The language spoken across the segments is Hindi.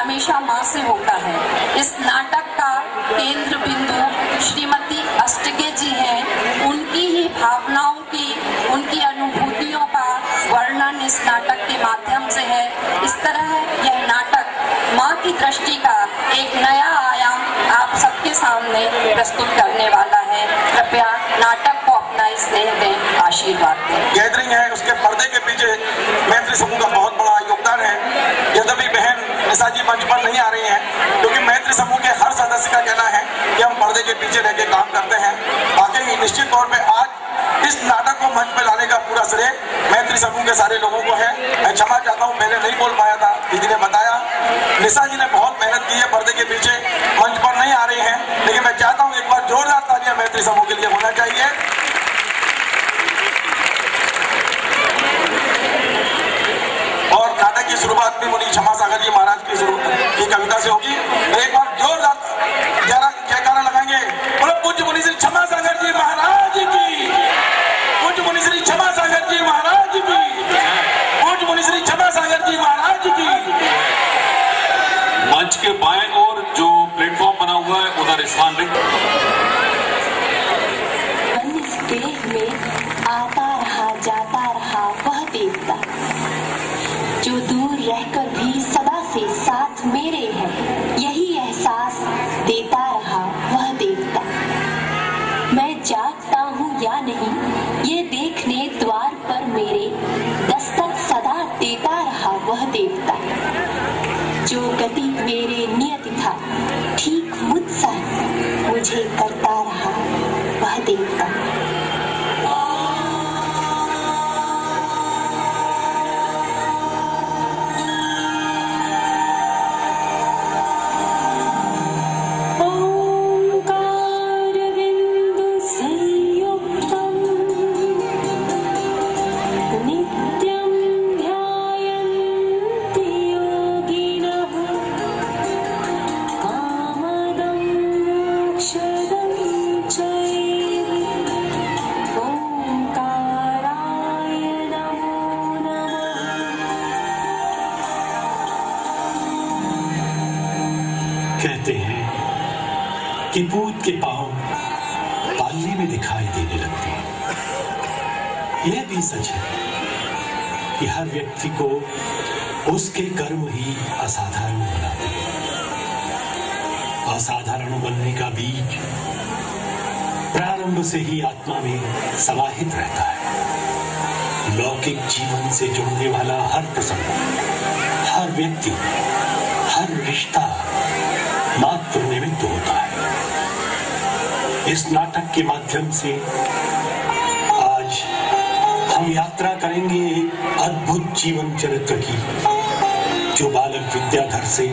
हमेशा माँ से होता है। इस नाटक का केंद्र बिंदु श्रीमती अष्टगे जी हैं। उनकी ही भावनाओं की, उनकी अनुभूतियों का वर्णन इस नाटक के माध्यम से है। इस तरह यह नाटक माँ की दृष्टि का एक नया आयाम आप सबके सामने प्रस्तुत करने वाला है। कृपया नाटक को अपना स्नेह दें, आशीर्वाद दें। गैदरिंग है, उसके पर्दे के पीछे मैत्री समूह का बहुत बड़ा योगदान है। यद्यपि बहन निशा जी मंच पर नहीं आ रही हैं, क्योंकि मैत्री समूह के हर सदस्य का कहना है कि हम पर्दे के पीछे रह के काम करते हैं। वाकई निश्चित तौर पे आज इस नाटक को मंच पे लाने का पूरा श्रेय मैत्री समूह के सारे लोगों को है। मैं क्षमा चाहता हूँ, मैंने नहीं बोल पाया था, दीदी ने बताया। निशा जी ने बहुत मेहनत की है, पर्दे के पीछे मंच पर नहीं आ रही हैं, लेकिन मैं चाहता हूँ एक बार जोरदार तालियां मैत्री समूह के लिए होना चाहिए। और नाटक की शुरुआत भी मुनि क्षमा सागर जी महाराज की कविता से होगी। एक बार जोरदार जयकारा लगाएंगे। बोलो पूज्य मुनि श्री क्षमा सागर जी महाराज की, पूज्य मुनि श्री क्षमा सागर जी महाराज की, पूज्य मुनि श्री क्षमा सागर जी महाराज की। मंच के बाएं ओर जो प्लेटफॉर्म बना हुआ है उधर स्थान लें। देह में आता रहा जाता रहा वह देवता, जो दूर रहकर भी सदा से साथ मेरे है, यही एहसास देता रहा वह देवता। मैं जागता हूँ या नहीं ये देखने द्वार पर मेरे दस्तक सदा देता रहा वह देवता। जो गति मेरे नियति था ठीक मुझसा मुझे करता रहा वह देवता। कहते हैं कि पूत के पांव पालने में दिखाई देने लगते हैं। यह भी सच है कि हर व्यक्ति को उसके कर्म ही असाधारण बनाते हैं। असाधारण बनने का बीज प्रारंभ से ही आत्मा में समाहित रहता है। लौकिक जीवन से जुड़ने वाला हर प्रसंग, हर व्यक्ति, हर रिश्ता मात्र निमित्त होता है। इस नाटक के माध्यम से आज हम यात्रा करेंगे एक अद्भुत जीवन चरित्र की, जो बालक विद्याधर से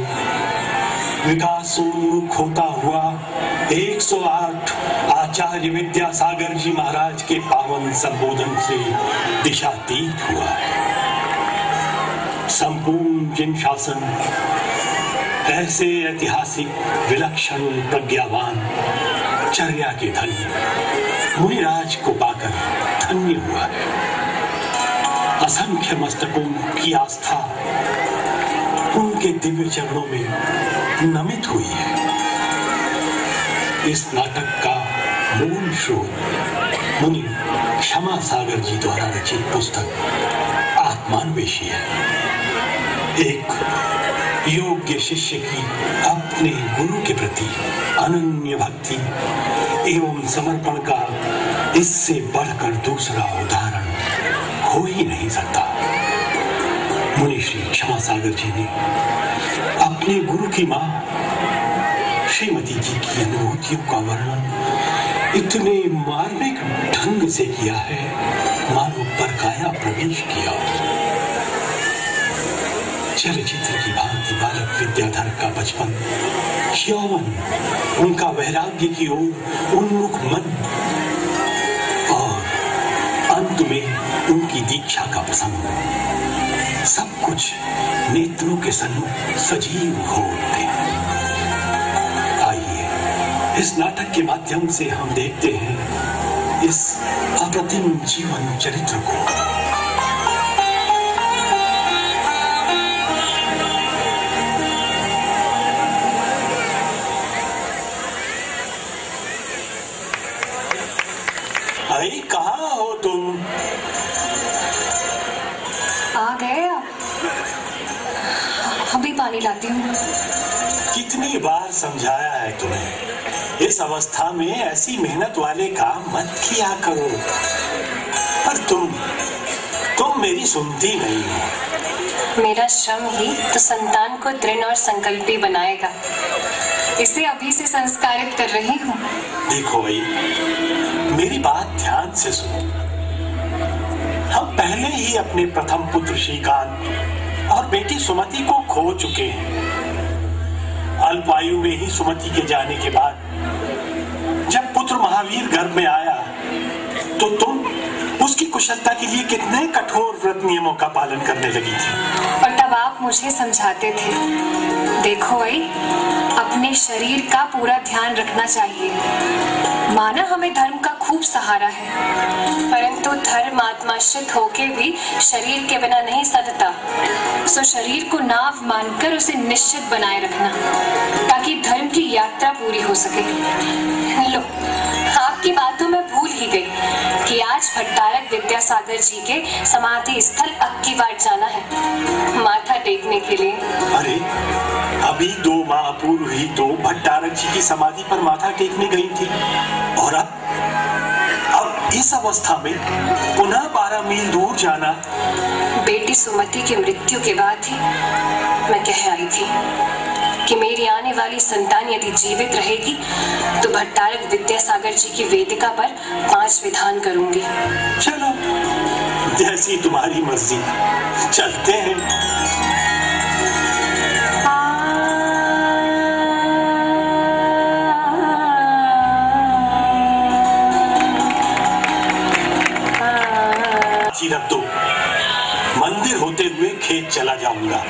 विकासोन्मुख होता हुआ 108 आचार्य विद्यासागर जी महाराज के पावन संबोधन से दिशातीत हुआ है। संपूर्ण जिन शासन ऐसे ऐतिहासिक विलक्षण प्रज्ञावान चर्या के धनी मुनिराज को पाकर धन्य हुआ है। असंख्य मस्तकों की आस्था उनके दिव्य चरणों में नमित हुई है। इस नाटक का मूल स्रोत मुनि क्षमा सागर जी द्वारा रचित पुस्तक आत्मान्वेषी है। एक योग्य शिष्य की अपने गुरु के प्रति अनन्य भक्ति एवं समर्पण का इससे बढ़कर दूसरा उदाहरण हो ही नहीं सकता। मुनि श्री क्षमा सागर जी ने अपने गुरु की मां श्रीमती जी की अनुभूतियों का वर्णन इतने मार्मिक ढंग से किया है मानो परकाया प्रवेश किया। चलचित्र की भांति बालक विद्याधर का बचपन, यौवन, उनका वैराग्य की ओर उन्मुख मन और अंत में उनकी दीक्षा का प्रसंग, सब कुछ नेत्रों के सन्मुख सजीव हो उठते। आइए इस नाटक के माध्यम से हम देखते हैं इस अप्रतिम जीवन चरित्र को। अभी पानी लाती हूँ। कितनी बार समझाया है तुम्हें, इस अवस्था में ऐसी मेहनत वाले काम मत किया करो, पर तुम मेरी सुनती नहीं हो। मेरा श्रम ही तो संतान को दृढ़ और संकल्पी बनाएगा। इसे अभी से संस्कारित कर रही हूँ। देखो भाई, मेरी बात ध्यान से सुनो। हम पहले ही अपने प्रथम पुत्र श्रीकांत और बेटी सुमति को खो चुके हैं। अल्पायु में ही सुमति के जाने के बाद जब पुत्र महावीर गर्भ में आया तो तुम उसकी कुशलता के लिए कितने कठोर व्रत नियमों का पालन करने लगी थी। और तब आप मुझे समझाते थे, देखो भाई, अपने शरीर का पूरा ध्यान रखना चाहिए। माना हमें धर्म का खूब सहारा है, परंतु धर्म आत्माश्रित होके भी शरीर के बिना नहीं सधता। सो शरीर को नाव मानकर उसे निश्चित बनाए रखना, ताकि धर्म की यात्रा पूरी हो सके। लो, आपकी बातों में भूल ही गई कि आज भट्टारक विद्यासागर जी के समाधि स्थल अक्की बार जाना है माथा टेकने के लिए। अरे, अभी 2 माह पूर्व ही तो भट्टारक जी की समाधि पर माथा टेकने गई थी, और अब इस अवस्था में पुनः 12 मील दूर जाना। बेटी सुमति की मृत्यु के बाद ही मैं कह आई थी कि मेरी आने वाली संतान यदि जीवित रहेगी तो भट्टारक विद्यासागर जी की वेदिका पर 5 विधान करूंगी। चलो, जैसी तुम्हारी मर्जी, चलते हैं। रख दो, मंदिर होते हुए खेत चला जाऊंगा।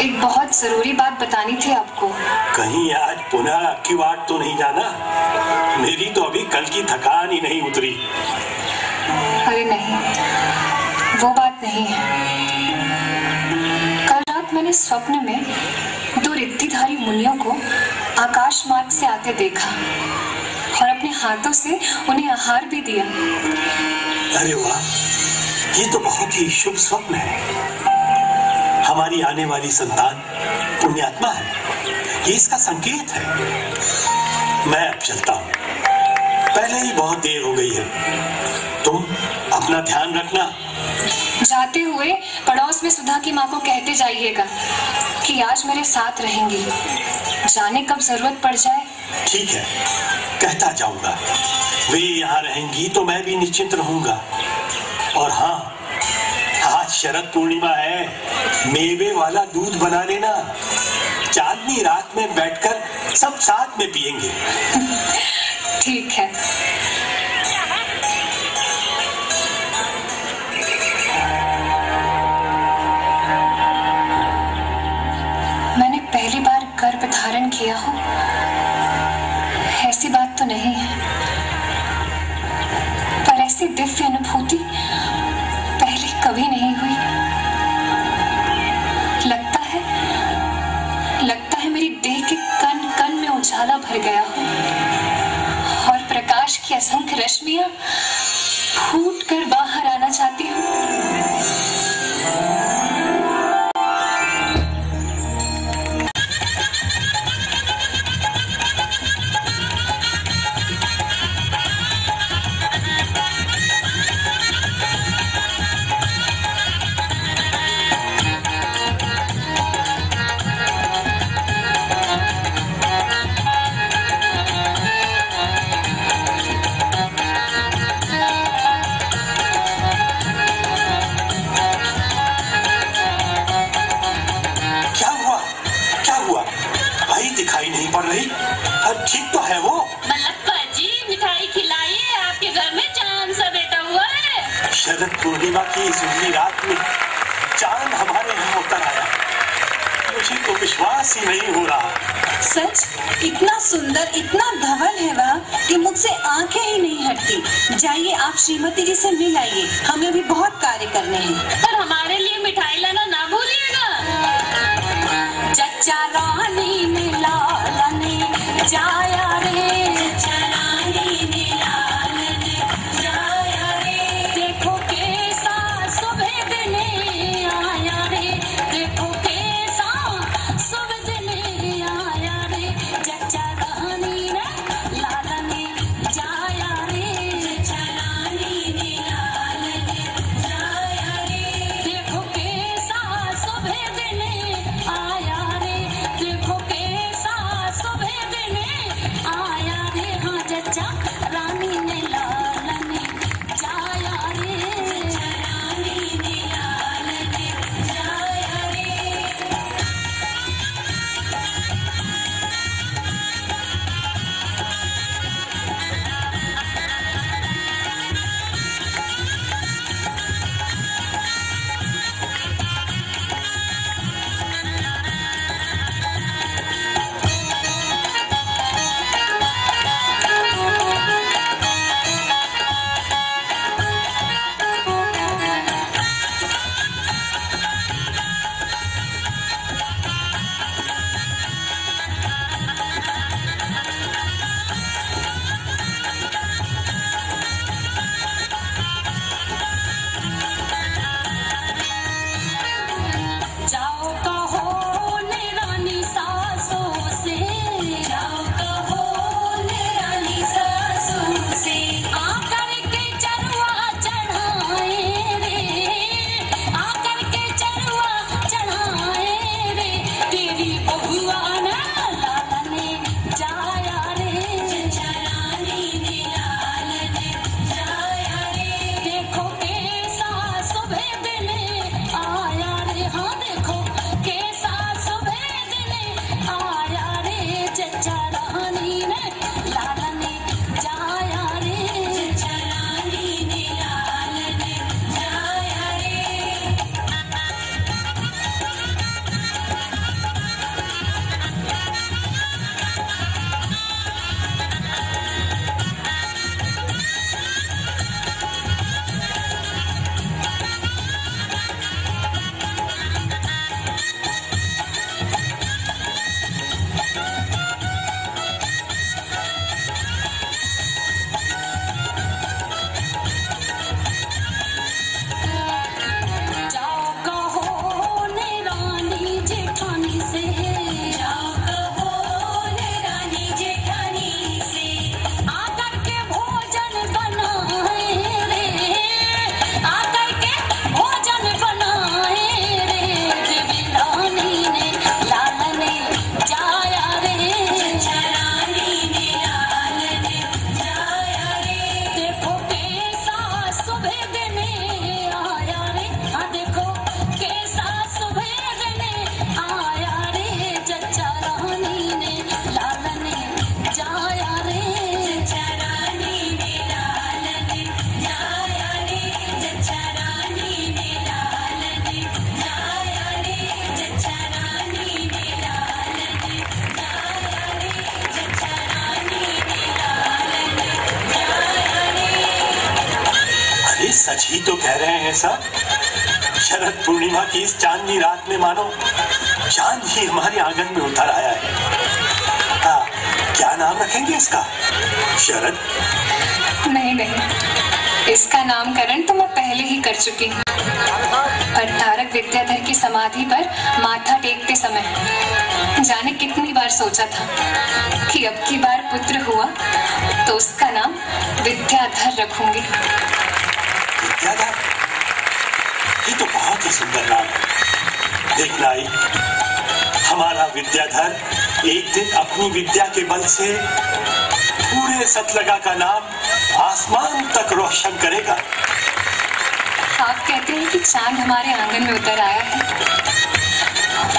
एक बहुत जरूरी बात बतानी थी आपको। कहीं आज पुनः अक्की वाट तो नहीं जाना? मेरी तो अभी कल की थकान ही नहीं उतरी। अरे नहीं, वो बात नहीं है। कल रात मैंने स्वप्न में 2 रिद्धिधारी मुनियों को आकाश मार्ग से आते देखा और अपने हाथों से उन्हें आहार भी दिया। अरे वाह, ये तो बहुत ही शुभ स्वप्न है। हमारी आने वाली संतान पुण्यात्मा है, ये इसका संकेत है। मैं अब चलता हूँ, पहले ही बहुत देर हो गई है। तुम अपना ध्यान रखना। जाते हुए पड़ोस में सुधा की माँ को कहते जाइएगा कि आज मेरे साथ रहेंगी, जाने कब जरूरत पड़ जाए। ठीक है, कहता जाऊंगा। वे यहाँ रहेंगी तो मैं भी निश्चिंत रहूंगा। और हाँ, आज शरद पूर्णिमा है, मेवे वाला दूध बना लेना। चांदनी रात में बैठकर सब साथ में पिएंगे। ठीक है। मैंने पहली बार गर्भ धारण किया हो, ऐसी बात तो नहीं है, पर ऐसी दिव्य अनुभूति पहले कभी नहीं हुई। लगता है मेरी देह के कण कण में उजाला भर गया हो और प्रकाश की असंख्य रश्मियां फूट कर बाहर आना चाहती हूँ। ठीक तो है वो। मल्लप्पा जी, मिठाई खिलाइए, आपके घर में चांद सा बेटा हुआ है। शरद पूर्णिमा की इस उजली रात में चांद हमारे यहाँ उतर आया, मुझे तो विश्वास ही नहीं हो रहा। सच, इतना सुंदर, इतना धवल है वह कि मुझसे आंखें ही नहीं हटती। जाइए, आप श्रीमती जी से मिल आइए, हमें भी बहुत कार्य करने हैं। पर हमारे लिए मिठाई लाना ना भूलिएगा। चचा रानी ने लालने जाया रे, चचा रानी ने लालने जाया रे, देखो कैसा सुबह दिने आया। हाँ देखो कैसा सफेद ने आया रे चचा रानी ने लाल ने जाया रे चचा रानी ने लाल ने जाया रे। जाओ कहो ने रानी जेठानी से जाओ कहो ने रानी जेठानी से आकर के भोजन बनाए रे आकर के भोजन बनाए रे देवी रानी ने लाल ने जाया रे रानी ने लाल ने जाया रे। देखो कैसा सुबेद ने आया रे हाँ देखो कैसा सुबेद ने आया रे चचा रानी ने लाल ने जाया रे चचा रानी ने लाल ने जाया रे चचा रानी ने लाल ने जाया रे चचा रानी ने लाल ने जाया रे चचा रानी ने लाल ने जाया रे। अरे सच ही तो कह रहे हैं सब। शरद पूर्णिमा की इस चांदनी रात में मानो चांद ही हमारे आंगन में उतर आया है। क्या नाम रखेंगे इसका? शरद? नहीं नहीं, इसका नामकरण तो मैं पहले ही कर चुकी हूँ। पर तारक विद्याधर की समाधि पर माथा टेकते समय जाने कितनी बार सोचा था कि अब की बार पुत्र हुआ तो उसका नाम विद्याधर रखूंगी। विद्याधर? ये तो बहुत ही सुंदर नाम है। देखना आई, हमारा विद्याधर एक दिन अपनी विद्या के बल से पूरे सतलगा का नाम आसमान तक रोशन करेगा। आप कहते हैं कि चांद हमारे आंगन में उतर आया है,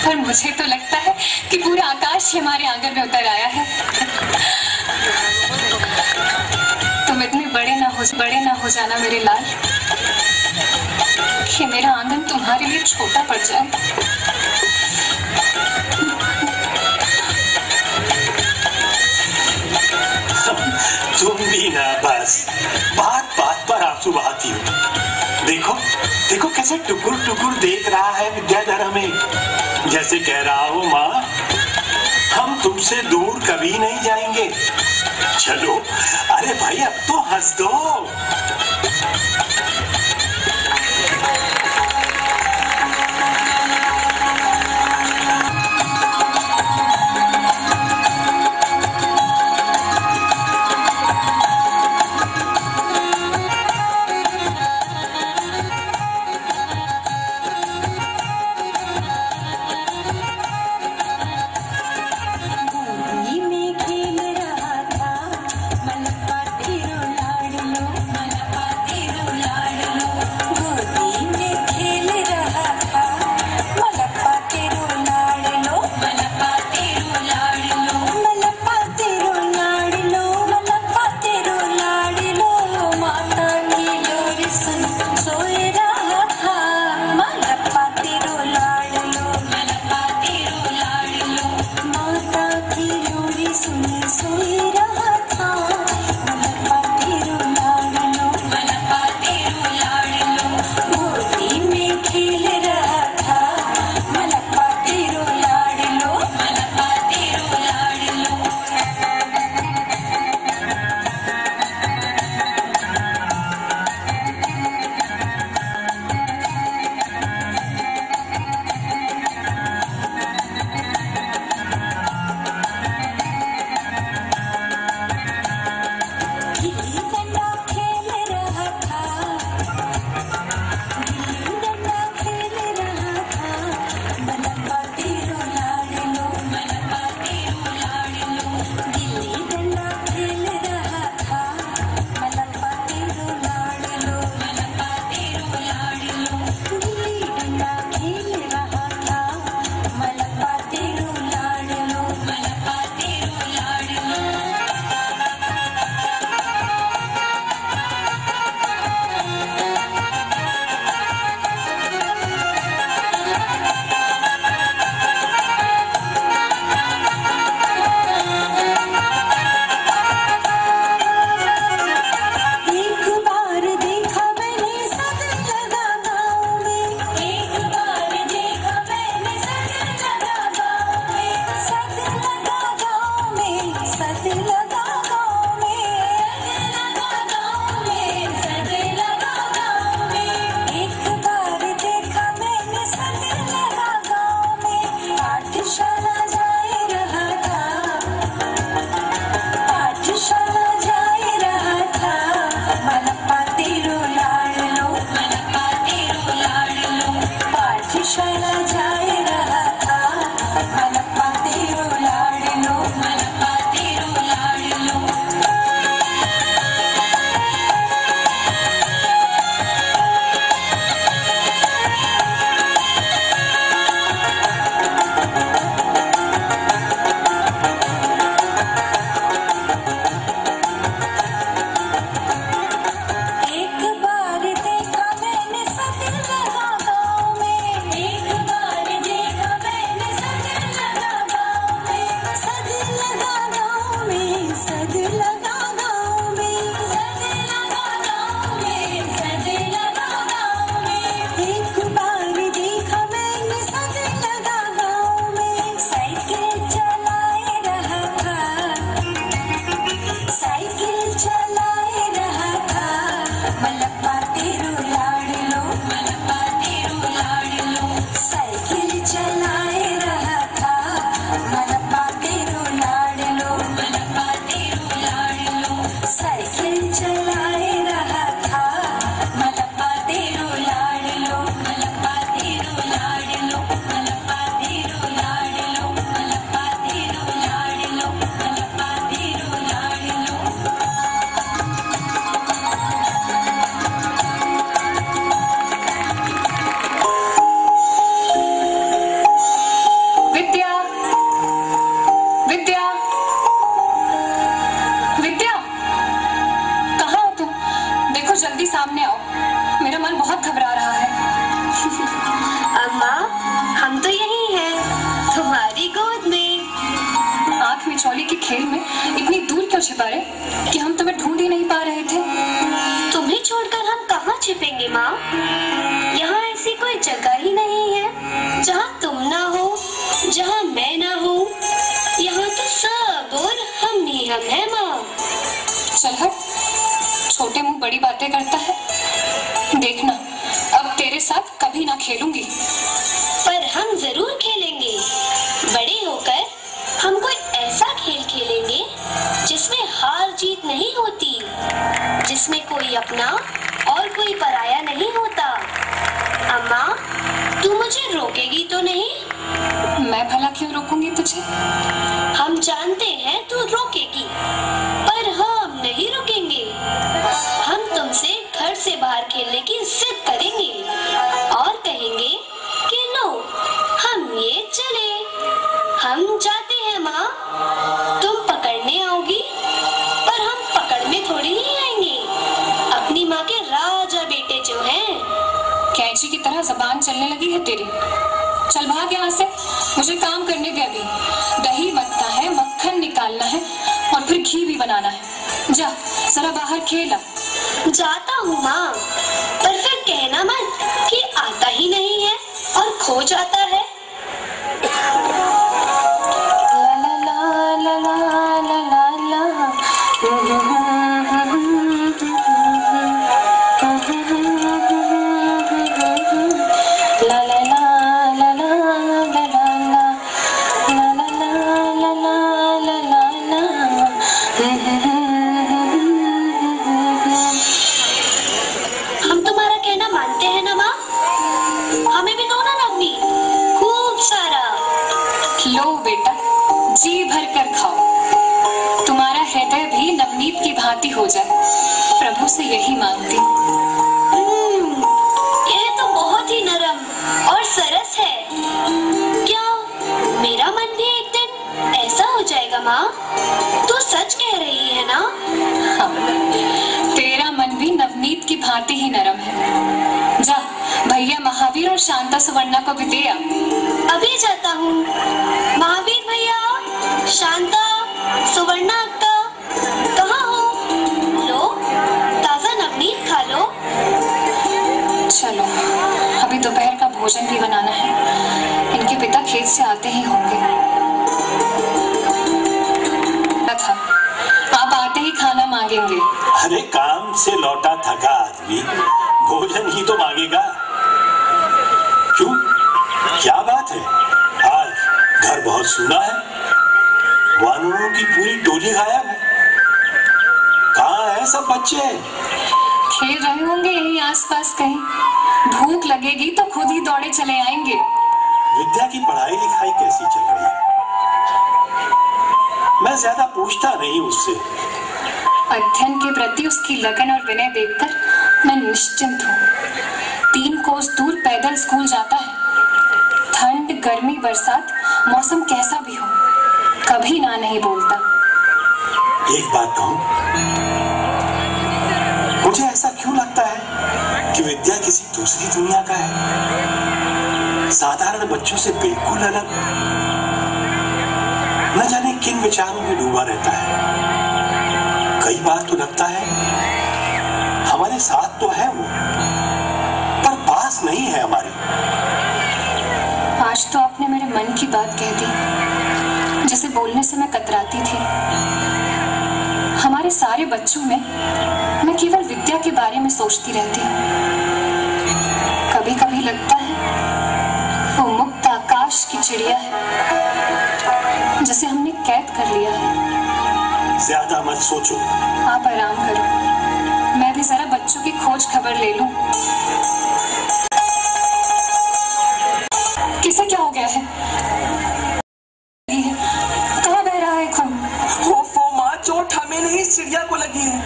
पर मुझे तो लगता है कि पूरा आकाश ही हमारे आंगन में उतर आया है। तुम इतने बड़े ना हो जाना मेरे लाल कि मेरा आंगन तुम्हारे लिए छोटा पड़ जाए। तुम भी ना बस बात बात पर आंसू बहाती हो। देखो देखो कैसे टुकुर टुकुर देख रहा है विद्याधर हमें, जैसे कह रहा हो माँ हम तुमसे दूर कभी नहीं जाएंगे। चलो अरे भाई अब तो हंस दो। मन पाती रो लाड़ लो खेल में इतनी दूर क्यों छिपा रहे कि हम तुम्हें ढूंढ ही नहीं पा रहे थे? तुम्हें छोड़कर हम कहाँ छिपेंगे माँ? यहाँ ऐसी कोई जगह ही नहीं है जहाँ तुम ना हो, जहाँ मैं ना हो। यहाँ तो सब और हम ही हम है माँ। चल हट, छोटे मुंह बड़ी बातें करता है। देखना, अब तेरे साथ कभी ना खेलूंगी। पर हम जरूर खेलेंगे। बड़े होकर हम कोई ऐसा खेल खेलेंगे जिसमें हार जीत नहीं होती, जिसमें कोई अपना और कोई पराया नहीं होता। अम्मा, तू मुझे रोकेगी तो नहीं? मैं भला क्यों रोकूंगी तुझे? हम जानते हैं तू रोकेगी, पर हम नहीं रुकेंगे। हम तुमसे घर से बाहर खेलने की जिद करेंगे और कहेंगे कि लो, हम ये चले। हम जाते हैं माँ। तुम पकड़ने आओगी, पर हम पकड़ में थोड़ी ही आएंगे। अपनी माँ के राजा बेटे जो हैं। कैंची की तरह जबान चलने लगी है तेरी। चल भाग यहाँ से, मुझे काम करने दे। अभी दही मत्ता है, मक्खन निकालना है और फिर घी भी बनाना है। जा जरा बाहर खेला। जाता हूँ माँ, पर फिर कहना मत कि आता ही नहीं है और खो जाता है। ला ला ला ला ला ला ला ला। हम तुम्हारा कहना मानते हैं ना माँ? हमें भी दो ना नवनीत, खूब सारा। लो बेटा, जी भर कर खाओ। तुम्हारा हृदय भी नवनीत की भांति हो जाए, प्रभु से यही मांगती। यह तो बहुत ही नरम और सरस है। क्या मेरा मन भी एक दिन ऐसा हो जाएगा माँ? तू सच कह रही है ना? हाँ, तेरा मन भी नवनीत की भांति ही नरम है। जा भैया महावीर और शांता सुवर्णा को भी दे आ। अभी जाता हूँ। महावीर भैया, शांता, सुवर्णा अक्का, कहाँ हो? लो, ताजा नवनीत खा लो। चलो, अभी दोपहर का भोजन भी बनाना है। इनके पिता खेत से आते ही होंगे। अच्छा, आप आते ही खाना मांगेंगे। अरे काम से लौटा थका आदमी भोजन ही तो मांगेगा। क्यों, क्या बात है? आज घर बहुत सूना है। वानरों की पूरी टोली गायब है। कहाँ है सब बच्चे? खेल रहे होंगे यहीं आसपास कहीं। भूख लगेगी तो खुद ही दौड़े चले आएंगे। विद्या की पढ़ाई लिखाई कैसी चल रही है? मैं ज्यादा पूछता नहीं उससे। अध्ययन के प्रति उसकी लगन और विनय देखकर मैं निश्चिंत हूँ। 3 कोस दूर पैदल स्कूल जाता है। ठंड, गर्मी, बरसात, मौसम कैसा भी हो, कभी ना नहीं बोलता। एक बात कहूं, मुझे ऐसा क्यों लगता है कि विद्या किसी दूसरी दुनिया का है, साधारण बच्चों से बिल्कुल अलग। न जाने किन विचारों में डूबा रहता है। कई बार तो लगता है हमारे साथ तो है वो, पर पास नहीं है हमारे। आज तो आपने मेरे मन की बात कह दी, जिसे बोलने से मैं कतराती थी। हमारे सारे बच्चों में मैं केवल विद्या के बारे में सोचती रहती हूँ। कभी कभी लगता है वो मुक्त आकाश की चिड़िया है जिसे हमने कैद कर लिया है। ज्यादा मत सोचो। आप आराम करो, मैं भी जरा बच्चों की खोज खबर ले लूं। किसे क्या हो गया है? कहाँ बह रहा है खून? ओफो माँ, चोट हमें नहीं चिड़िया को लगी है।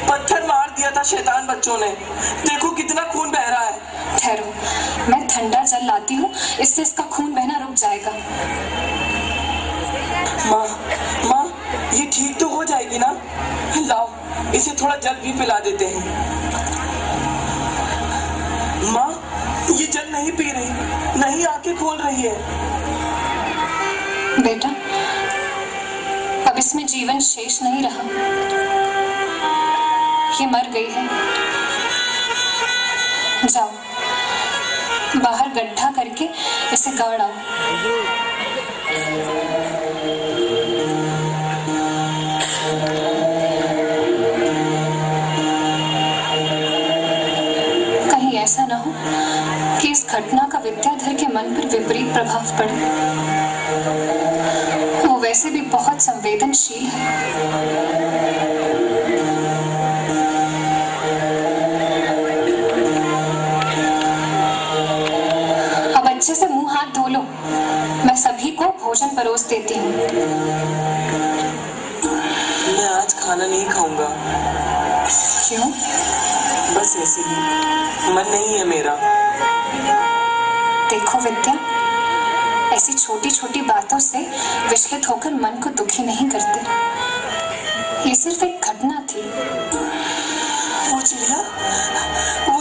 पत्थर मार दिया था शैतान बच्चों ने। देखो कितना खून बह रहा है। ठहरो, मैं ठंडा जल लाती हूँ, इससे इसका खून बहना रुक जाएगा। माँ, ये ठीक तो हो जाएगी ना? लाओ, इसे थोड़ा जल भी पिला देते हैं। माँ, ये जल नहीं पी रही, नहीं आंखें खोल रही है। बेटा, अब इसमें जीवन शेष नहीं रहा, ये मर गई है। जाओ बाहर गड्ढा करके इसे गाड़ आओ। कहीं ऐसा ना हो कि इस घटना का विद्याधर के मन पर विपरीत प्रभाव पड़े। वो वैसे भी बहुत संवेदनशील है। अब अच्छे से मुंह हाथ धो लो, मैं सभी को भोजन परोस देती हूँ। मैं आज खाना नहीं खाऊंगा। क्यों? बस ऐसे ही, मन नहीं है मेरा। देखो विद्या, ऐसी छोटी छोटी बातों से विचलित होकर मन को दुखी नहीं करते। ये सिर्फ एक घटना थी। वो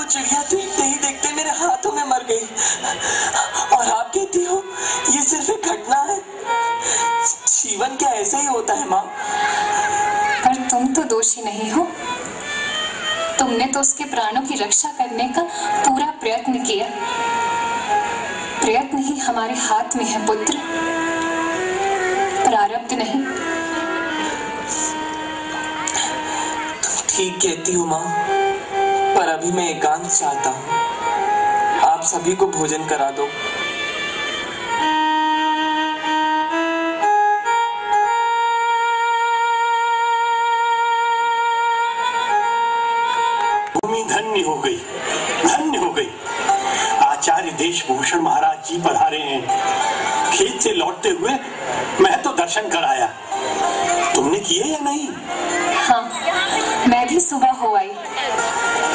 चिड़िया देखते ही देखते मेरे हाथों में मर गई, और आप कहती हो ये सिर्फ एक घटना है। जीवन क्या ऐसे ही होता है माँ? पर तुम तो दोषी नहीं हो। तुमने तो उसके प्राणों की रक्षा करने का पूरा प्रयत्न किया। प्रयत्न ही हमारे हाथ में है पुत्र, प्रारब्ध नहीं। तुम ठीक कहती हो माँ, पर अभी मैं एकांत चाहता हूँ। आप सभी को भोजन करा दो। भूमि धन्य हो गई, धन्य हो गई। आचार्य देशभूषण महाराज जी पधारे हैं। खेत से लौटते हुए मैं तो दर्शन कराया, तुमने किए या नहीं? हाँ, मैं भी सुबह हो आई।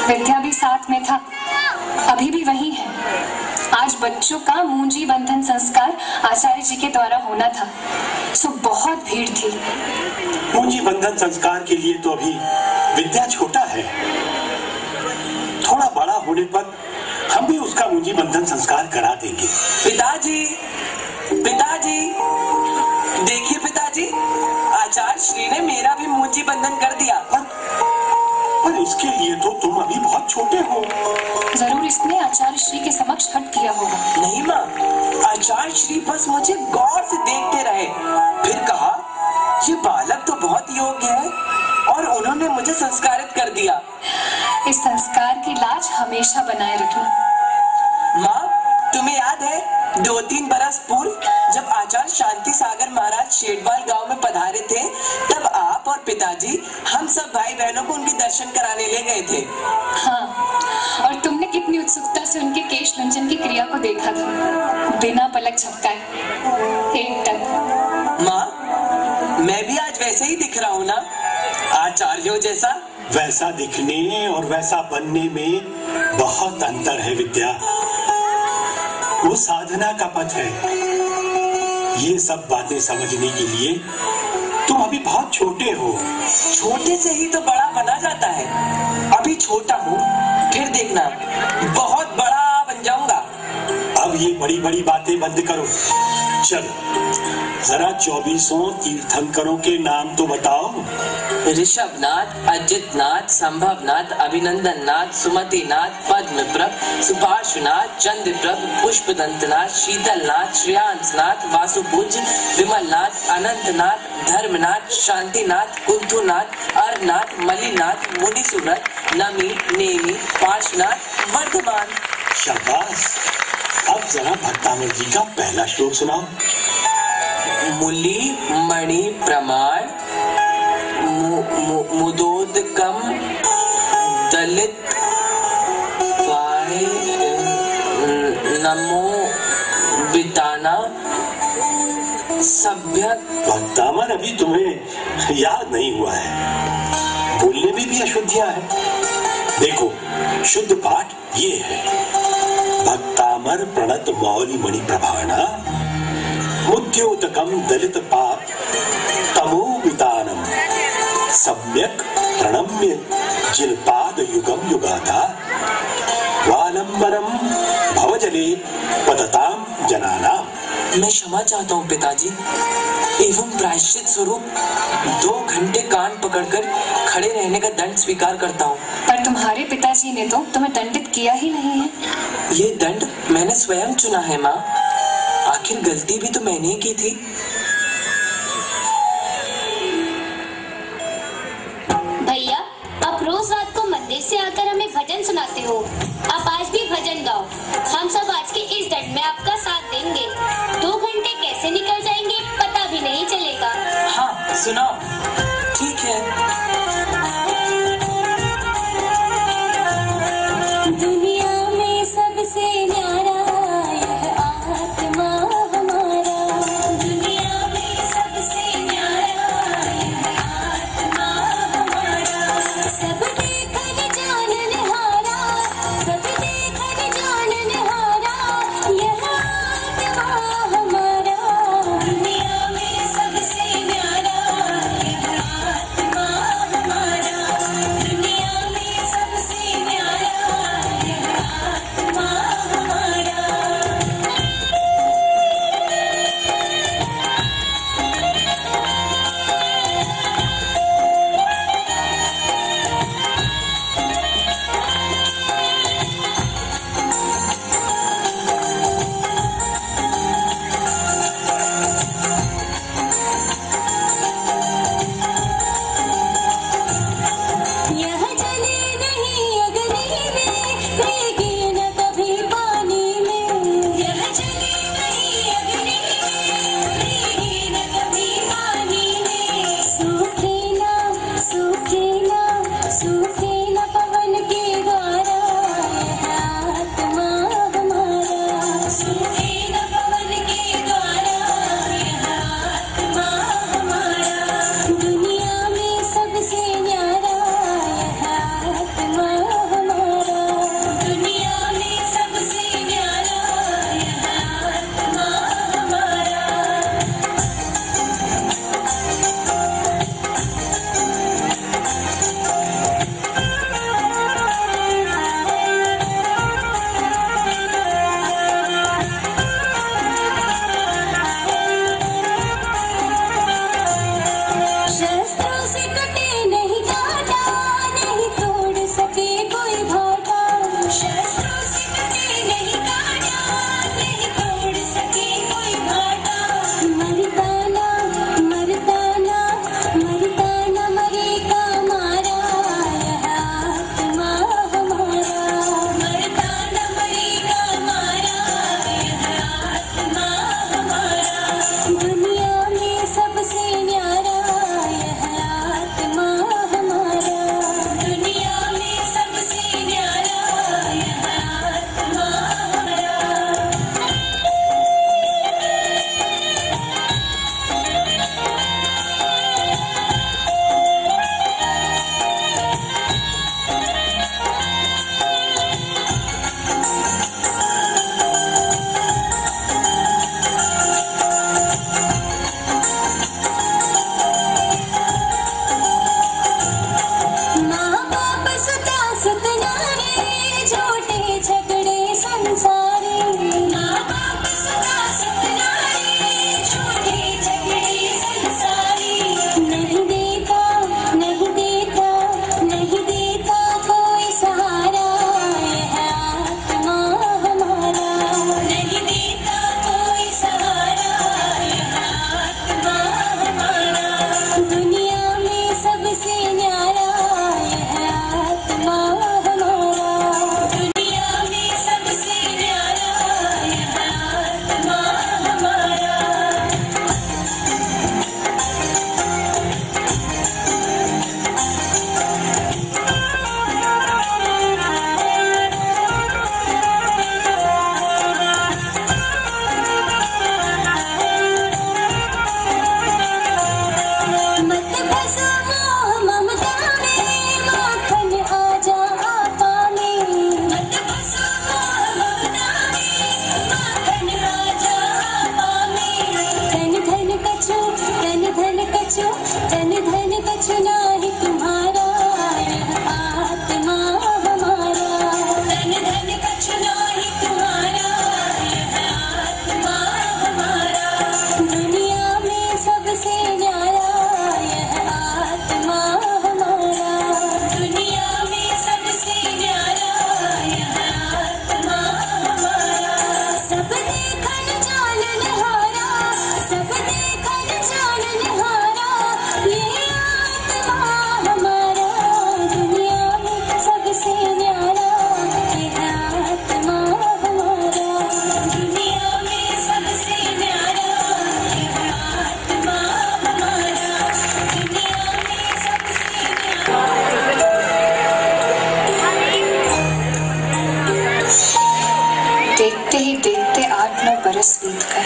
विद्या भी साथ में था, अभी भी वही है। आज बच्चों का मूंजी बंधन संस्कार आचार्य जी के द्वारा होना था, सो बहुत भीड़ थी। मूंजी बंधन संस्कार के लिए तो अभी विद्या छोटा है, थोड़ा बड़ा होने पर हम भी उसका मूंजी बंधन संस्कार करा देंगे। पिताजी, पिताजी, देखिए पिताजी, आचार्य श्री ने मेरा भी मूंजी बंधन कर दिया। पर इसके लिए तो तुम अभी बहुत छोटे हो। जरूर इसने आचार्य श्री के समक्ष हट किया होगा। नहीं माँ, आचार्य श्री बस मुझे गौर से देखते रहे, फिर कहा ये बालक तो बहुत योग्य है, और उन्होंने मुझे संस्कारित कर दिया। इस संस्कार की लाज हमेशा बनाए रखना। माँ, तुम्हें याद है 2-3 बरस पूर्व जब आचार्य शांति सागर महाराज शेटवाल गांव में पधारे थे, तब आप और पिताजी हम सब भाई बहनों को उनके दर्शन कराने ले गए थे। हाँ, और तुमने कितनी उत्सुकता से उनके केश लंचन की क्रिया को देखा था, बिना पलक झपकाए, एक टक। माँ, मैं भी आज वैसे ही दिख रहा हूँ ना, आचार्यों जैसा? वैसा दिखने और वैसा बनने में बहुत अंतर है विद्या। वो साधना का पथ है। ये सब बातें समझने के लिए तुम अभी बहुत छोटे हो। छोटे से ही तो बड़ा बना जाता है। अभी छोटा हूँ, फिर देखना बहुत बड़ा बन जाऊंगा। अब ये बड़ी बड़ी बातें बंद करो। चलो जरा 24 तीर्थंकरों के नाम तो बताओ। ऋषभनाथ, अजितनाथ, संभवनाथ, अभिनंदननाथ, सुमतिनाथ, पद्मप्रभ, सुभाषनाथ, चंद्रप्रभ, पुष्पदंतनाथ, शीतलनाथ, श्रेयांसनाथ, वासुपूज, विमलनाथ, अनंतनाथ, धर्मनाथ, शांतिनाथ, कुंथुनाथ, अरनाथ, मलिनाथ, मुनिसुरत, नमी, नेमी, पार्श्वनाथ, वर्धमान। शाबाश। अब जरा भक्तामर जी का पहला श्लोक सुनाओ। मुली मणि प्रमाण मुदोदकम दलित पाए नमो बिताना सभ्य। भक्तामर, अभी तुम्हें याद नहीं हुआ है, बोलने में भी अशुद्धियां हैं। देखो, शुद्ध पाठ ये है, भक्तामर प्रणत मौली मणि प्रभाणा मुद्योतकम दलित पाप तमोवितानम सम्यक प्रणम्य जिलपाद युगम युगाता वालंबनम भवजले पतताम जनानाम। मैं क्षमा चाहता हूँ पिताजी, एवं प्रायश्चित स्वरूप 2 घंटे कान पकड़कर खड़े रहने का दंड स्वीकार करता हूँ। पर तुम्हारे पिताजी ने तो तुम्हें दंडित किया ही नहीं है। ये दंड मैंने स्वयं चुना है माँ, आखिर गलती भी तो मैंने ही की थी। भैया, आप रोज रात को मंदिर से आकर हमें भजन सुनाते हो, आप आज भी भजन गाओ। हम सब आज के इस दंड में आपका साथ देंगे। 2 घंटे कैसे निकल जाएंगे पता भी नहीं चलेगा। हाँ सुनाओ। ठीक है। दुनिया में सबसे न्यारा यह आत्मा हमारा, दुनिया में सबसे न्यारा यह आत्मा हमारा। सब देखन जानन हारा, सब देखन जानन हारा यह आत्मा हमारा। दुनिया में सबसे न्यारा 9 बरस बीत गए।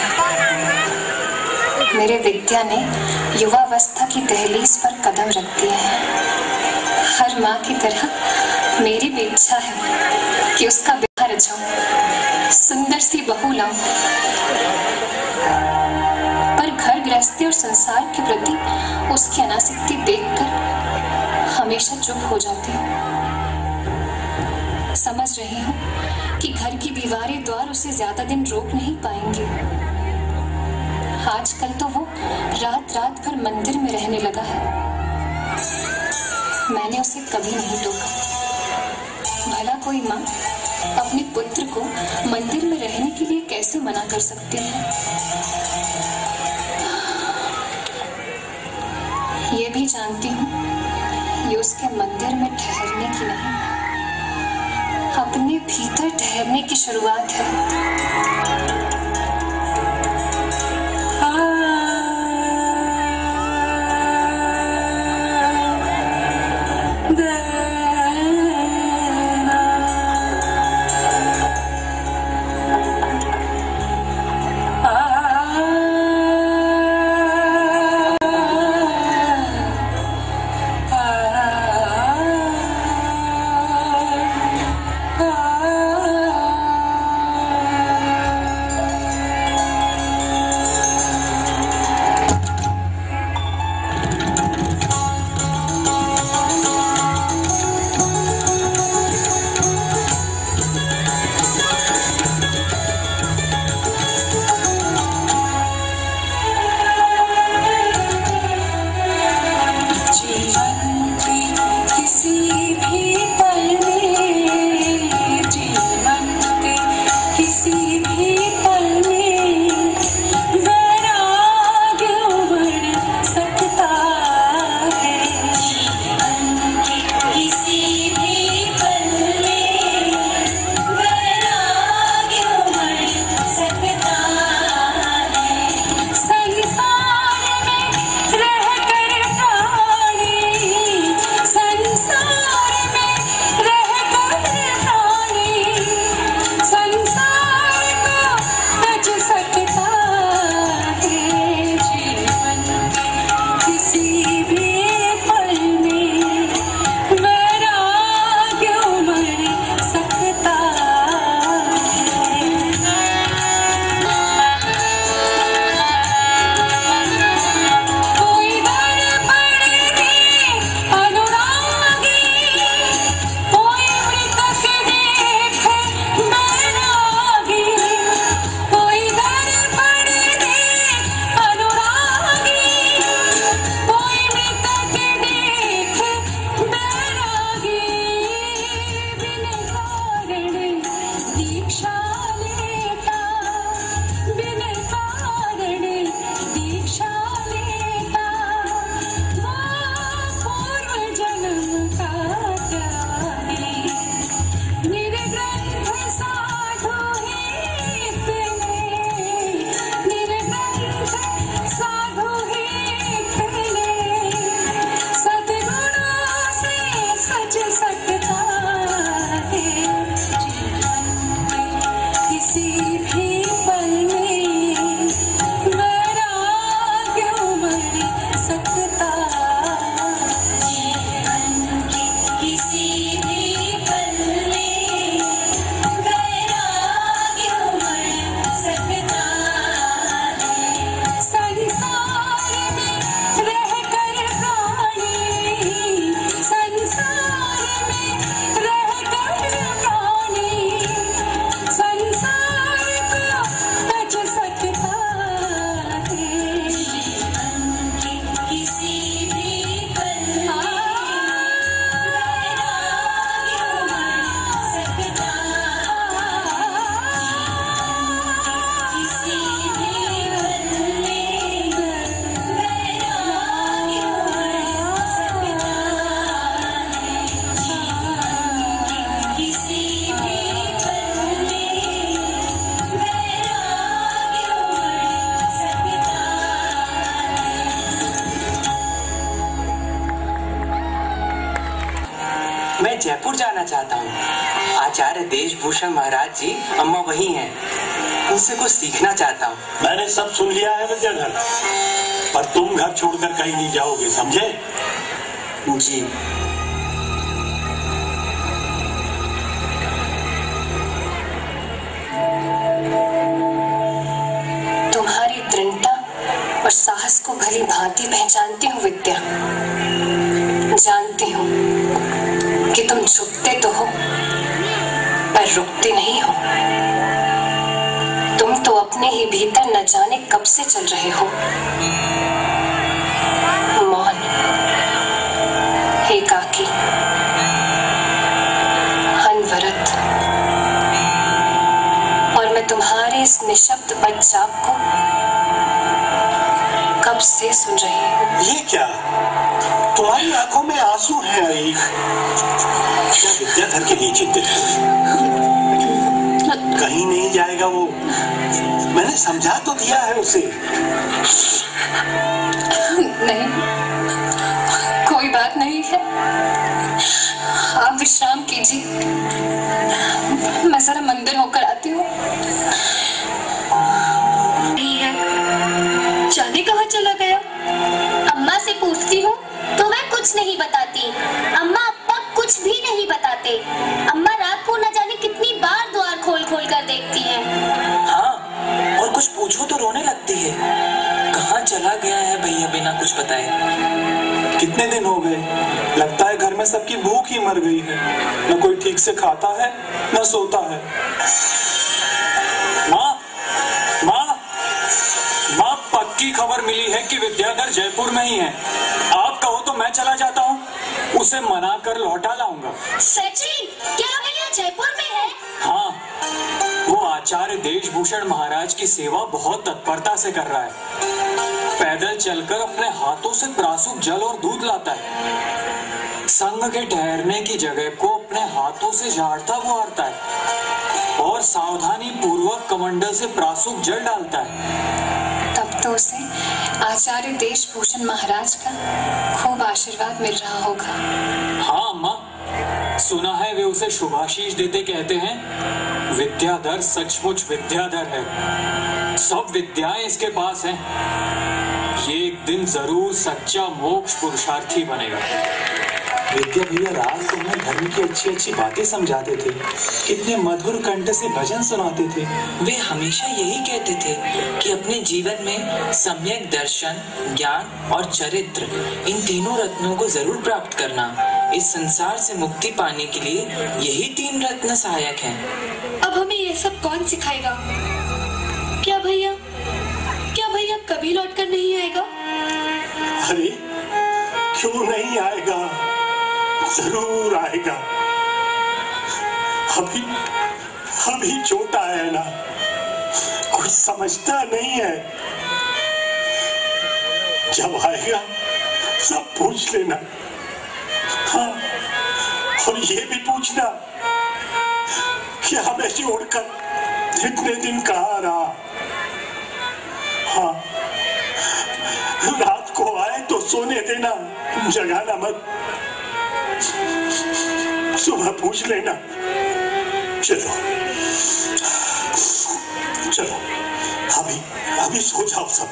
मेरे विद्या ने युवावस्था की दहलीज पर कदम रख दिए हैं। हर माँ की तरह मेरी भी इच्छा है कि उसका ब्याह रचाऊं, सुंदर सी बहू लाऊं, पर घर गृहस्थी और संसार के प्रति उसकी अनासक्ति देखकर हमेशा चुप हो जाती हूँ। समझ रही हूँ कि घर की दीवारें द्वार उसे ज्यादा दिन रोक नहीं पाएंगे। आजकल तो वो रात रात भर मंदिर में रहने लगा है। मैंने उसे कभी नहीं टोका। भला कोई माँ अपने पुत्र को मंदिर में रहने के लिए कैसे मना कर सकती है? ये भी जानती हूँ ये उसके मंदिर में ठहरने की नहीं, अपने भीतर ठहरने की शुरुआत है। मैं जयपुर जाना चाहता हूँ। आचार्य देशभूषण महाराज जी अम्मा वही हैं। तुमसे कुछ सीखना चाहता हूँ। मैंने सब सुन लिया है विद्याधर, पर तुम घर छोड़कर कहीं नहीं जाओगे, समझे? जी। तुम्हारी दृढ़ता और साहस को भली भांति पहचानती हूँ विद्या। जानती हूँ कि तुम झुकते तो हो पर रुकते नहीं हो। तुम तो अपने ही भीतर न जाने कब से चल रहे हो, मौन, एकाकी, अनवरत। और मैं तुम्हारे इस निशब्द पदचाप को कब से सुन रही हूँ। ये क्या? तुम्हारी आंखों में आंसू है आई। क्या विद्याधर के लिए चिंतित है? कहीं नहीं जाएगा वो, मैंने समझा तो दिया है उसे। नहीं, कोई बात नहीं है, आप विश्राम कीजिए। मैं जरा मंदिर होकर आती हूँ। जाने कहाँ चला गया? अम्मा से पूछती हूँ तो वह कुछ नहीं बताती। अम्मा अब कुछ भी नहीं बताते। अम्मा रात को न जाने कितनी बार द्वार खोल खोल कर देखती हैं। हाँ, और कुछ पूछो तो रोने लगती है। कहाँ चला गया है भैया बिना कुछ बताए? कितने दिन हो गए, लगता है घर में सबकी भूख ही मर गई है। न कोई ठीक से खाता है न सोता है। माँ, माँ, माँ, पक्की खबर मिली है कि विद्याधर जयपुर में ही है। आप कहो तो मैं चला जाता हूँ, उसे मना कर लौटा लाऊंगा। सची, क्या भैया जयपुर में है? हाँ, वो आचार्य देशभूषण महाराज की सेवा बहुत तत्परता से कर रहा है। पैदल चलकर अपने हाथों से प्रासूक जल और दूध लाता है। संघ के ठहरने की जगह को अपने हाथों से झाड़ता बुहारता है और सावधानी पूर्वक कमंडल से प्रासूक जल डालता है। तब तो उसे आचार्य देशभूषण महाराज का खूब आशीर्वाद मिल रहा होगा। हाँ अम्मा, सुना है वे उसे शुभाशीष देते कहते हैं, विद्याधर सचमुच विद्याधर है, सब विद्याएं इसके पास हैं। ये एक दिन जरूर सच्चा मोक्ष पुरुषार्थी बनेगा। विद्या भैया रात को हमें धर्म की अच्छी अच्छी बातें समझाते थे, कितने मधुर कंठ से भजन सुनाते थे। वे हमेशा यही कहते थे कि अपने जीवन में सम्यक दर्शन, ज्ञान और चरित्र, इन तीनों रत्नों को जरूर प्राप्त करना। इस संसार से मुक्ति पाने के लिए यही तीन रत्न सहायक हैं। अब हमें ये सब कौन सिखाएगा? क्या भैया कभी लौटकर नहीं आएगा? अरे क्यों नहीं आएगा, जरूर आएगा। अभी छोटा है ना, कुछ समझता नहीं है। जब आएगा सब पूछ लेना। हाँ, और ये भी पूछना कि हमें छोड़कर इतने दिन कहाँ रहा। हाँ, रात को आए तो सोने देना, जगाना मत। सुबह पूछ लेना। चलो अभी सो जाओ सब।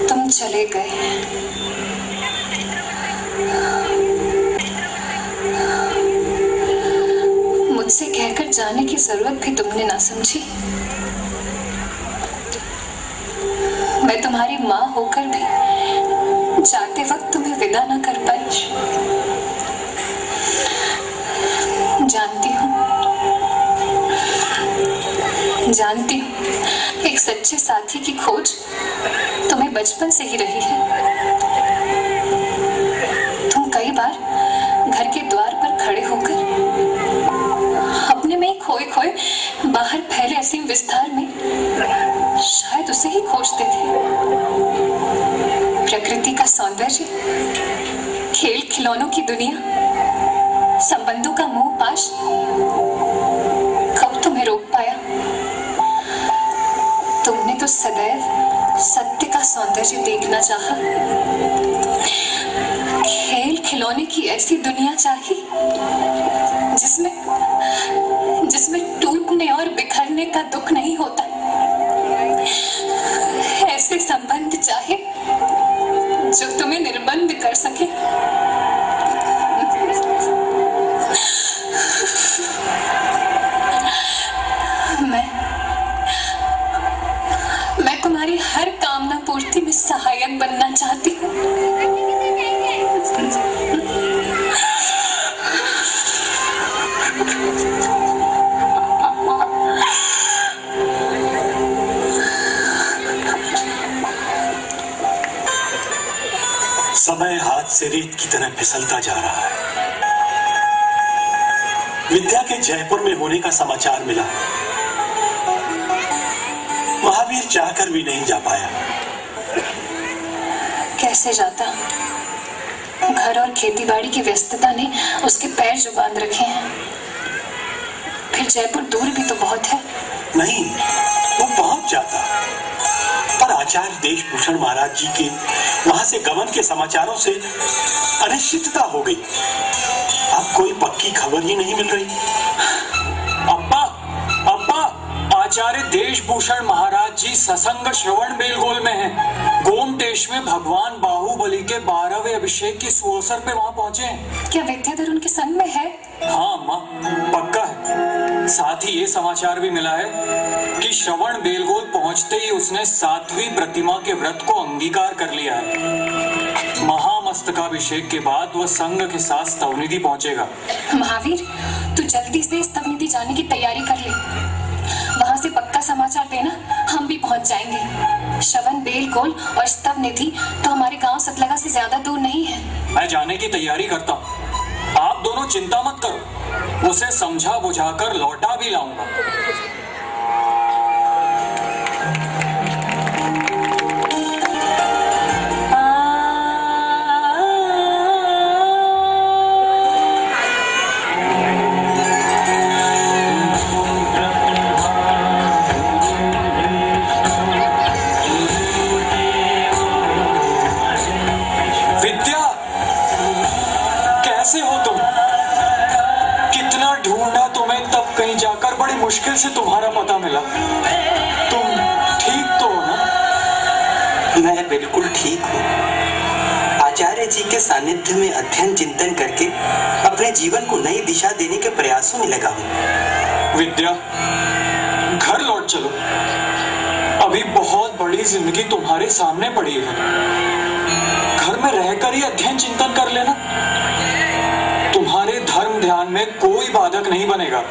तुम चले गए, मुझसे कहकर जाने की जरूरत भी तुमने ना समझी। मैं तुम्हारी माँ होकर भी जाते वक्त तुम्हें विदा ना कर पाई। जानती हूँ एक सच्चे साथी की खोज तुम्हें बचपन से ही रही है। तुम कई बार घर के द्वार पर खड़े होकर अपने में ही खोए खोए बाहर फैले असीम विस्तार में शायद उसे ही खोजते थे। प्रकृति का सौंदर्य, खेल खिलौनों की दुनिया, संबंधों का मोह पाश कब तुम्हें रोक पाया? तुमने तो सदैव सत्य का सौंदर्य देखना चाहा, खेल खिलौने की ऐसी दुनिया चाही जिसमें टूटने और बिखरने का दुख नहीं होता। ऐसे संबंध चाहे जो तुम्हें निर्बंध कर सके। मैं तुम्हारी हर कामना पूर्ति में सहायक बनना चाहती हूँ। समय हाथ से रेत की तरह फिसलता जा रहा है। विद्या के जयपुर में होने का समाचार मिला। महावीर चाहकर भी नहीं जा पाया। कैसे जाता? घर और खेतीबाड़ी की व्यस्तता ने उसके पैर जो बांध रखे हैं। फिर जयपुर दूर भी तो बहुत है। नहीं, वो पहुंच जाता, पर आचार्य देशभूषण महाराज जी के वहां से गमन के समाचारों से अनिश्चितता हो गई। अब कोई पक्की खबर ही नहीं मिल रही। अब्बा, आचार्य देशभूषण महाराज जी ससंग श्रवण बेलगोल में हैं। गोमटेश में भगवान बाहुबली के 12वें अभिषेक के सुअवसर पे वहां पहुंचे हैं। क्या विद्याधर उनके संग में है? हाँ अम्मा, पक्का है। साथ ही ये समाचार भी मिला है कि श्रवण बेलगोल पहुंचते ही उसने 7वीं प्रतिमा के व्रत को अंगीकार कर लिया है। महामस्तकाभिषेक के बाद वह संघ के साथ स्तवनिधि पहुंचेगा। महावीर, तू जल्दी से स्तवनिधि जाने की तैयारी कर ले। वहां से पक्का समाचार देना, हम भी पहुंच जाएंगे। श्रवण बेलगोल और स्तवनिधि तो हमारे गांव सतलगा से ज्यादा दूर नहीं है। मैं जाने की तैयारी करता हूँ, आप दोनों चिंता मत करो। उसे समझा बुझाकर लौटा भी लाऊंगा। कहीं जाकर बड़ी मुश्किल से तुम्हारा पता मिला। तुम ठीक तो हो ना? मैं बिल्कुल ठीक हूँ। आचार्य जी के सानिध्य में अध्ययन चिंतन करके अपने जीवन को नई दिशा देने के प्रयासों में लगा हूँ। विद्या, घर लौट चलो। अभी बहुत बड़ी जिंदगी तुम्हारे सामने पड़ी है। घर में रहकर ही अध्ययन चिंतन कर लेना। तुम्हारे धर्म ध्यान में कोई बाधक नहीं बनेगा।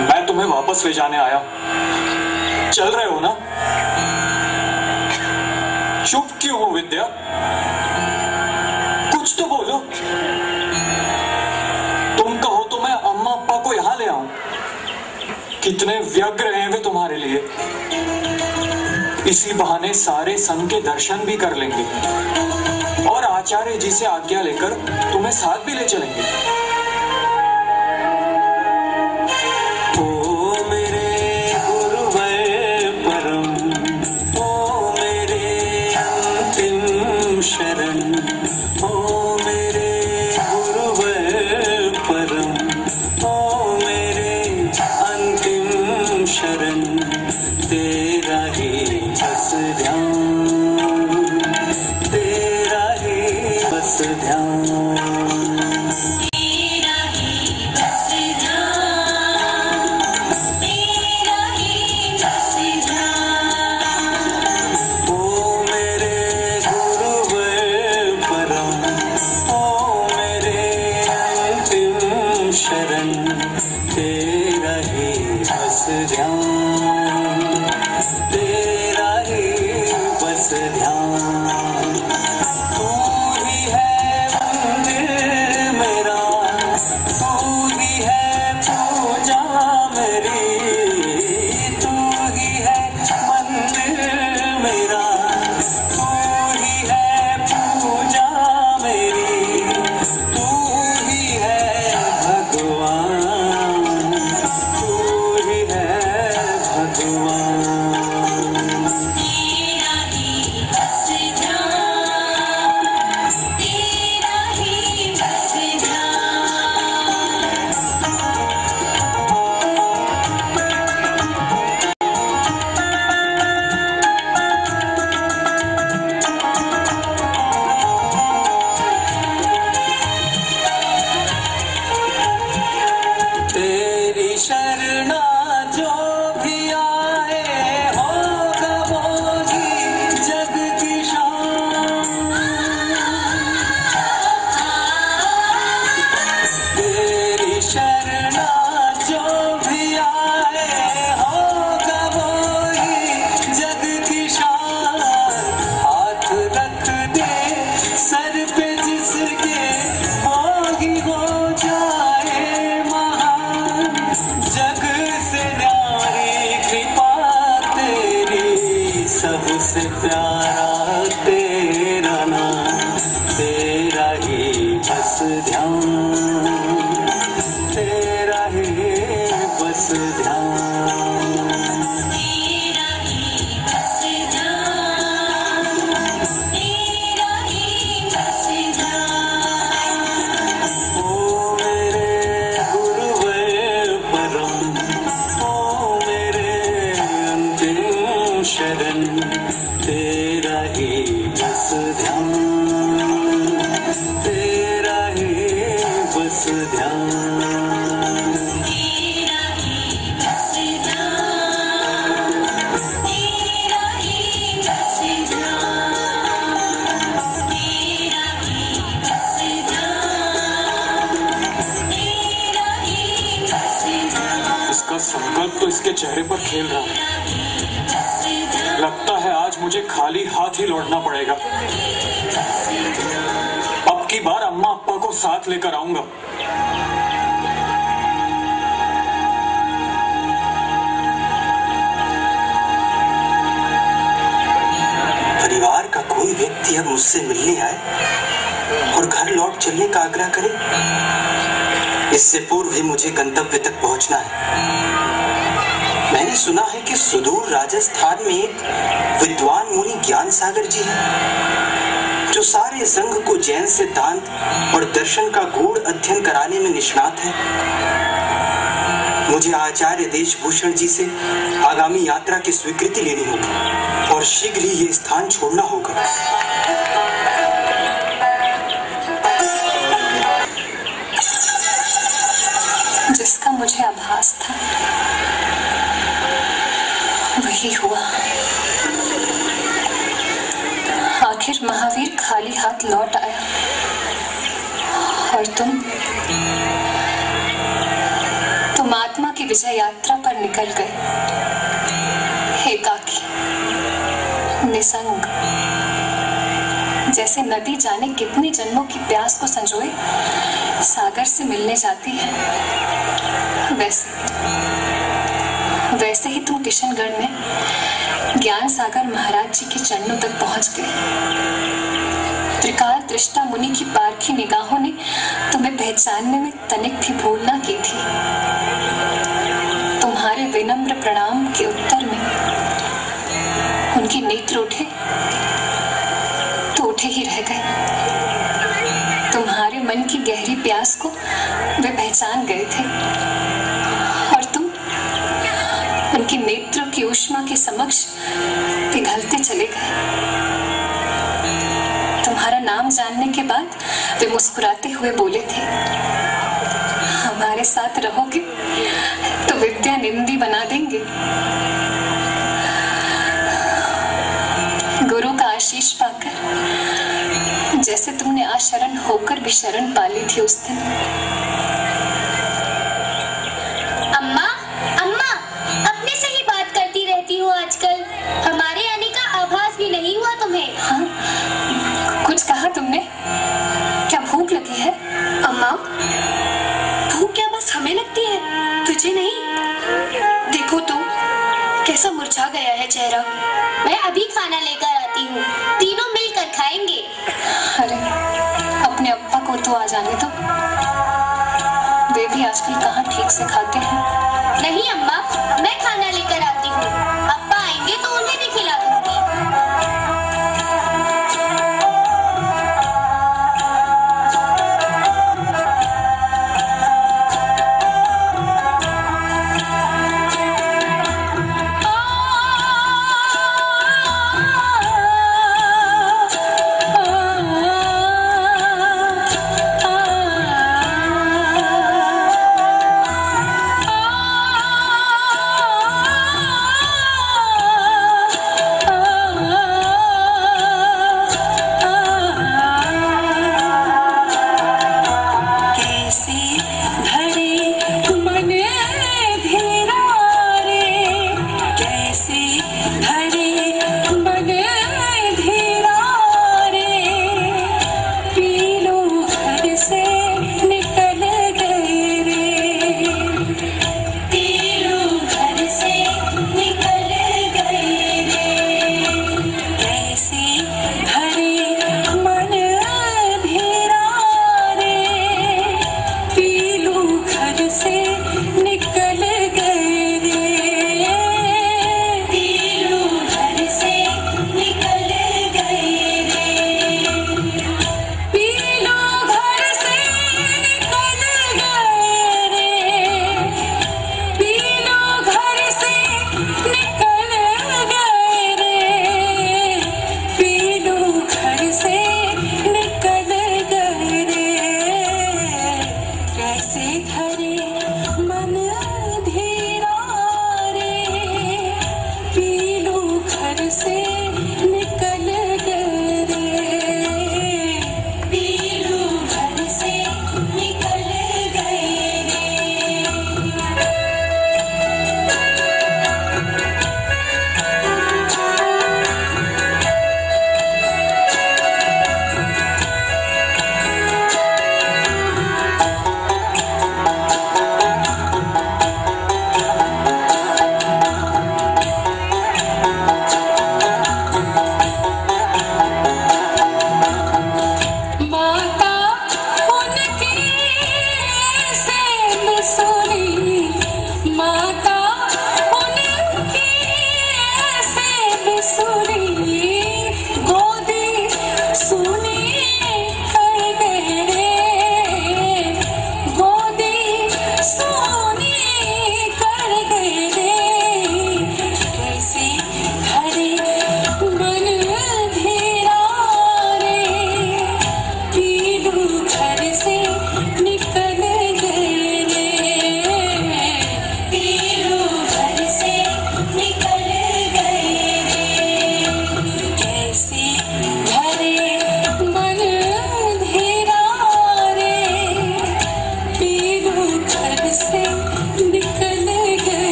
मैं तुम्हें वापस ले जाने आया। चल रहे हो ना? चुप क्यों हो विद्या? कुछ तो बोलो। तुम कहो तो मैं अम्मा अप्पा को यहां ले आऊं। कितने व्यग्र हैं वे तुम्हारे लिए। इसी बहाने सारे संघ के दर्शन भी कर लेंगे और आचार्य जी से आज्ञा लेकर तुम्हें साथ भी ले चलेंगे। ओ मेरे गुरुवर परम, ओ मेरे अंतिम शरण, ओ मेरे गुरुवर परम, ओ मेरे अंतिम शरण, तेरा ही बस ध्यान, तेरा ही बस ध्यान, तेरा ही बस ध्यान, तेरा ही बस ध्यान। ओ मेरे गुरुवर परम, ओ मेरे अंतिम शरण, तेरा ही बस ध्यान, तेरा ही बस ध्यान। तू ही है मंदिर मेरा, तू ही है पूजा मेरी, तू ही है मंदिर मेरा, तू ही है पूजा मेरी, तू ही है भगवान, तू ही है भगवान। तेरा ही ध्यान, तेरा ही बस ध्यान, तेरा ही बस ध्यान, तेरा ही बस ध्यान। ओ मेरे गुरुवर परम, ओ मेरे अंतिम शरण, तेरा ही बस ध्यान, तेरा ही बस ध्यान, तेरा ही बस ध्यान, तेरा ही बस ध्यान, तेरा ही बस ध्यान, तेरा ही बस ध्यान। इसका संकल्प तो इसके चेहरे पर खेल रहा है। लगता है आज मुझे खाली हाथ ही लौटना पड़ेगा। अब की बार अम्मा अप्पा को साथ लेकर आऊंगा। परिवार का कोई व्यक्ति अब मुझसे मिलने आए और घर लौट चलने का आग्रह करे, इससे पूर्व ही मुझे गंतव्य तक पहुंचना है। मैंने सुना है कि सुदूर राजस्थान में एक विद्वान मुनि ज्ञान सागर जी हैं, जो सारे संघ को जैन सिद्धांत और दर्शन का गूढ़ अध्ययन कराने में निष्णात है। मुझे आचार्य देशभूषण जी से आगामी यात्रा की स्वीकृति लेनी होगी और शीघ्र ही ये स्थान छोड़ना होगा। जिसका मुझे आभास था वही हुआ। आखिर महावीर खाली हाथ लौट आया और तुम आत्मा की विजय यात्रा पर निकल गए, एकाकी, निसंग, जैसे नदी जाने कितने जन्मों की प्यास को संजोए सागर से मिलने जाती है, वैसे ही तुम किशनगढ़ में ज्ञान सागर महाराज जी के चरणों तक पहुंच गए। त्रिकाल दृष्टा मुनि की पारखी निगाहों ने तुम्हें पहचानने में तनिक भी भूल ना की थी। तुम्हारे विनम्र प्रणाम के उत्तर में उनके नेत्र उठे तो उठे ही रह गए। तुम्हारे मन की गहरी प्यास को वे पहचान गए थे और तुम उनके नेत्रों की ऊष्मा के समक्ष पिघलते चले गए। तुम्हारा नाम जानने के बाद वे मुस्कुराते हुए बोले थे, हमारे साथ रहोगे तो विद्या निंदी बना देंगे। गुरु का आशीष पाकर जैसे तुमने आशरण होकर भी शरण पाली थी उस दिन। अम्मा, अम्मा, अपने से ही बात करती रहती हो आजकल। हमारे आने का आभास भी नहीं हुआ तुम्हें। हाँ? कुछ कहा तुमने? क्या भूख लगी है? अम्मा, भूख क्या बस हमें लगती है, तुझे नहीं? देखो तो कैसा मुरझा गया है चेहरा। मैं अभी खाना लेकर आती हूँ, तीनों मिलकर खाएंगे। अरे अपने अप्पा को तो आ जाने दो, वे भी आजकल कहाँ ठीक से खाते हैं। नहीं अम्मा, मैं खाना लेकर आती हूँ, अप्पा आएंगे तो उन्हें भी खिला दूंगी।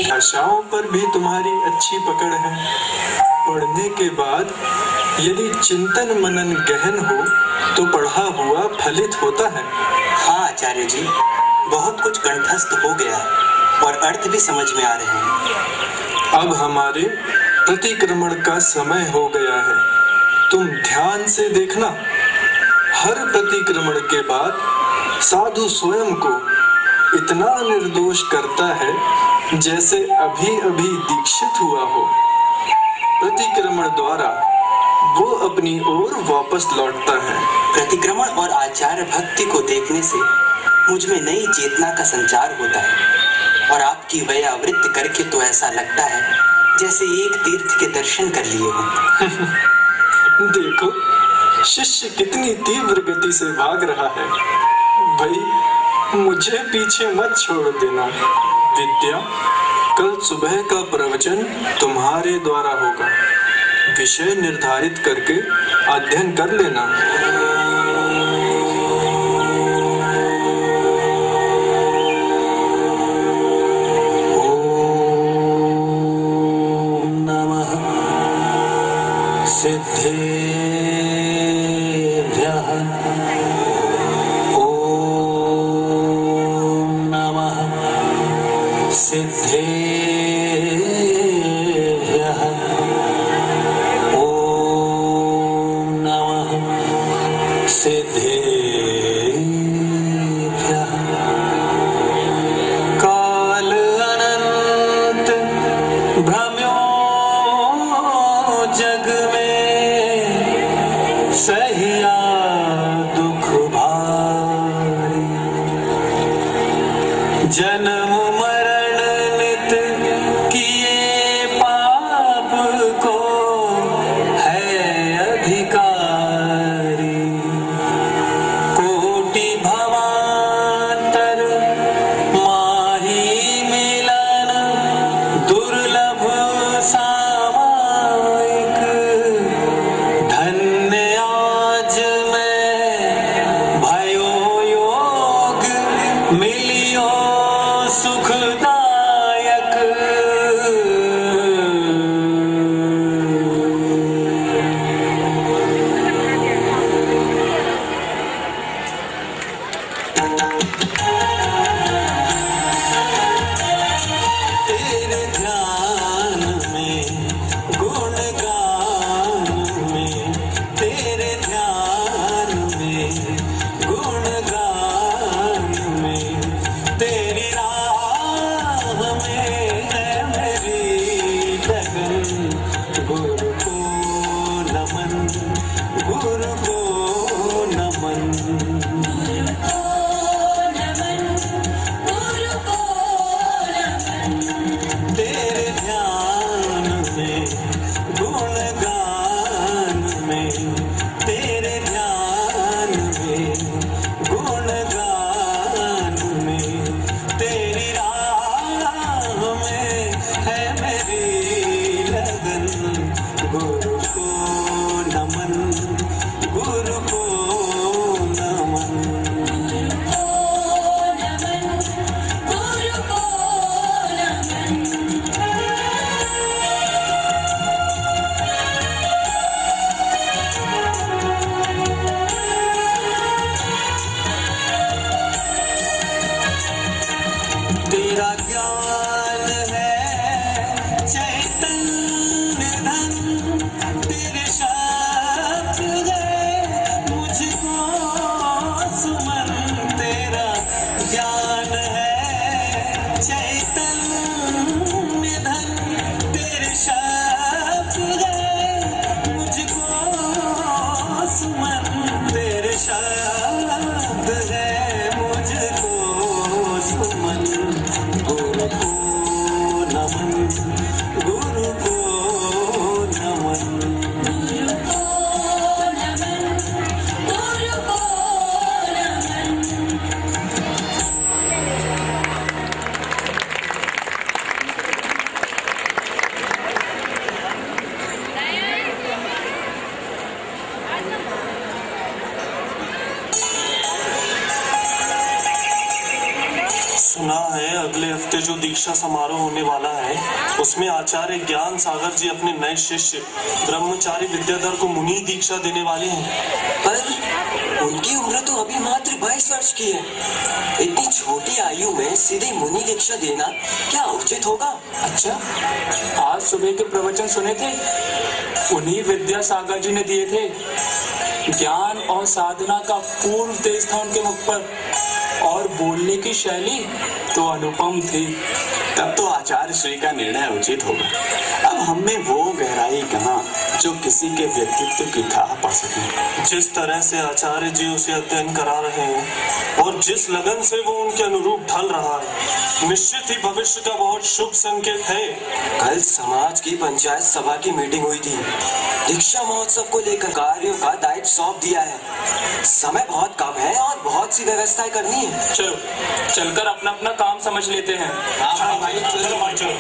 भाषाओं पर भी तुम्हारी अच्छी पकड़ है। पढ़ने के बाद यदि चिंतन मनन गहन हो तो पढ़ा हुआ फलित होता है। हाँ आचार्य जी, बहुत कुछ कंठस्थ हो गया और अर्थ भी समझ में आ रहे हैं। अब हमारे प्रतिक्रमण का समय हो गया है। तुम ध्यान से देखना। हर प्रतिक्रमण के बाद साधु स्वयं को इतना निर्दोष करता है जैसे अभी अभी दीक्षित हुआ हो। प्रतिक्रमण द्वारा वो अपनी ओर वापस लौटता है। प्रतिक्रमण और आचार्य भक्ति को देखने से मुझ में नई चेतना का संचार होता है और आपकी व्यावृत्ति करके तो ऐसा लगता है जैसे एक तीर्थ के दर्शन कर लिए हो। देखो शिष्य कितनी तीव्र गति से भाग रहा है। भाई मुझे पीछे मत छोड़ देना। विद्या, कल सुबह का प्रवचन तुम्हारे द्वारा होगा। विषय निर्धारित करके अध्ययन कर लेना। ओम नमः सिद्धेभ्यः। सिद्धेभ्यः। ओम नमः सिद्धेभ्यः। काल अनंत भ्रम्यो जग में सहिया दुख भारी। जन्म मरण नित किए पाप को है अधिकारी। कोटि भवांतर माही मिलन दुर्लभ सामायिक। धन्य आज मैं भयो योग मिलियो सुखदायक। तेरे ध्यान में गुणगान में, तेरे ध्यान में गुणगान में, तेरी राह में है मेरी लगन। गुरु को नमन, गुरु को नमन। तेरे ध्यान में गुणगान में, तेरे ध्यान में गुणगान में, तेरी राह में है मेरी लगन। गुरु को नमन, गुरु दीक्षा समारोह होने वाला है उसमें आचार्य ज्ञान सागर जी अपने नए शिष्य ब्रह्मचारी विद्याधर को मुनि दीक्षा देने वाले हैं। पर उनकी उम्र तो अभी मात्र 22 वर्ष की है। इतनी छोटी आयु में सीधे मुनि दीक्षा देना क्या उचित होगा? अच्छा, आज सुबह के प्रवचन सुने थे, उन्हीं विद्यासागर जी ने दिए थे। ज्ञान और साधना का पूर्व तेज था उनके मुख पर, और बोलने की शैली तो अनुपम थी। तब तो आचार्य श्री का निर्णय उचित होगा। अब हम में वो गहराई कहाँ जो किसी के व्यक्तित्व की थाह पा सके। जिस तरह से आचार्य जी उसे अध्ययन करा रहे हैं और जिस लगन से वो उनके अनुरूप ढल रहा है, निश्चित ही भविष्य का बहुत शुभ संकेत है। कल समाज की पंचायत सभा की मीटिंग हुई थी। दीक्षा महोत्सव को लेकर कार्यों का दायित्व सौंप दिया है। समय बहुत कम है और बहुत सी व्यवस्थाएं करनी है। चलो चलकर अपना अपना काम समझ लेते हैं। हाँ भाई, चलो भाई, चलो।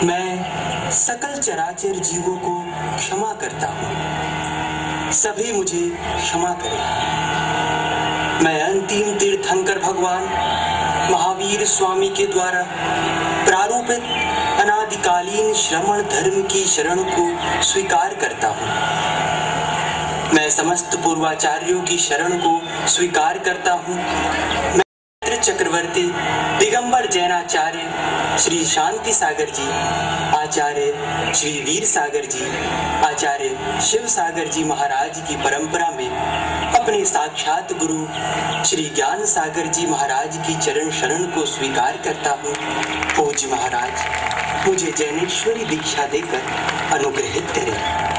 मैं सकल चराचर जीवों को क्षमा करता हूँ। सभी मुझे क्षमा करें। मैं अंतिम तीर्थंकर भगवान महावीर स्वामी के द्वारा प्रारूपित अनादिकालीन श्रमण धर्म की शरण को स्वीकार करता हूँ। मैं समस्त पूर्वाचार्यों की शरण को स्वीकार करता हूँ। चक्रवर्ती दिगंबर जैनाचार्य श्री शांति सागर जी, आचार्य श्री वीर सागर जी, आचार्य शिव सागर जी महाराज की परंपरा में अपने साक्षात गुरु श्री ज्ञान सागर जी महाराज की चरण शरण को स्वीकार करता हूँ। पूज्य महाराज मुझे जैनेश्वरी दीक्षा देकर अनुग्रहित करें।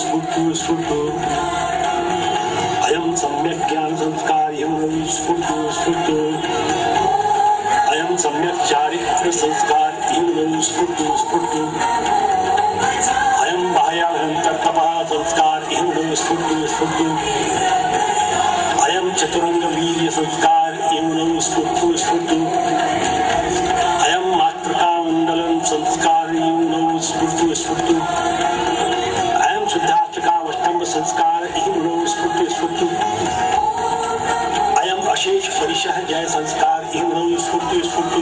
स्फुटु स्फुटु अयं सम्यक् ज्ञान संस्कार इमं स्फुटु स्फुटु अयं सम्यक् चारित्र संस्कार इमं स्फुटु स्फुटु अयं बाह्याभ्यन्तरतपः संस्कार इमं स्फुटु स्फुटु अयं चतुरंग वीर्य संस्कार इमं स्फुटु स्फुटु अयं मातृका मंडलम संस्कार इमं स्फुटु स्फुटु अयं शुद्धाष्टकावस्तंभ संस्कार इमं स्फुटु स्फुटु अयं अशेष परिशः जय संस्कार इमं स्फुटु स्फुटु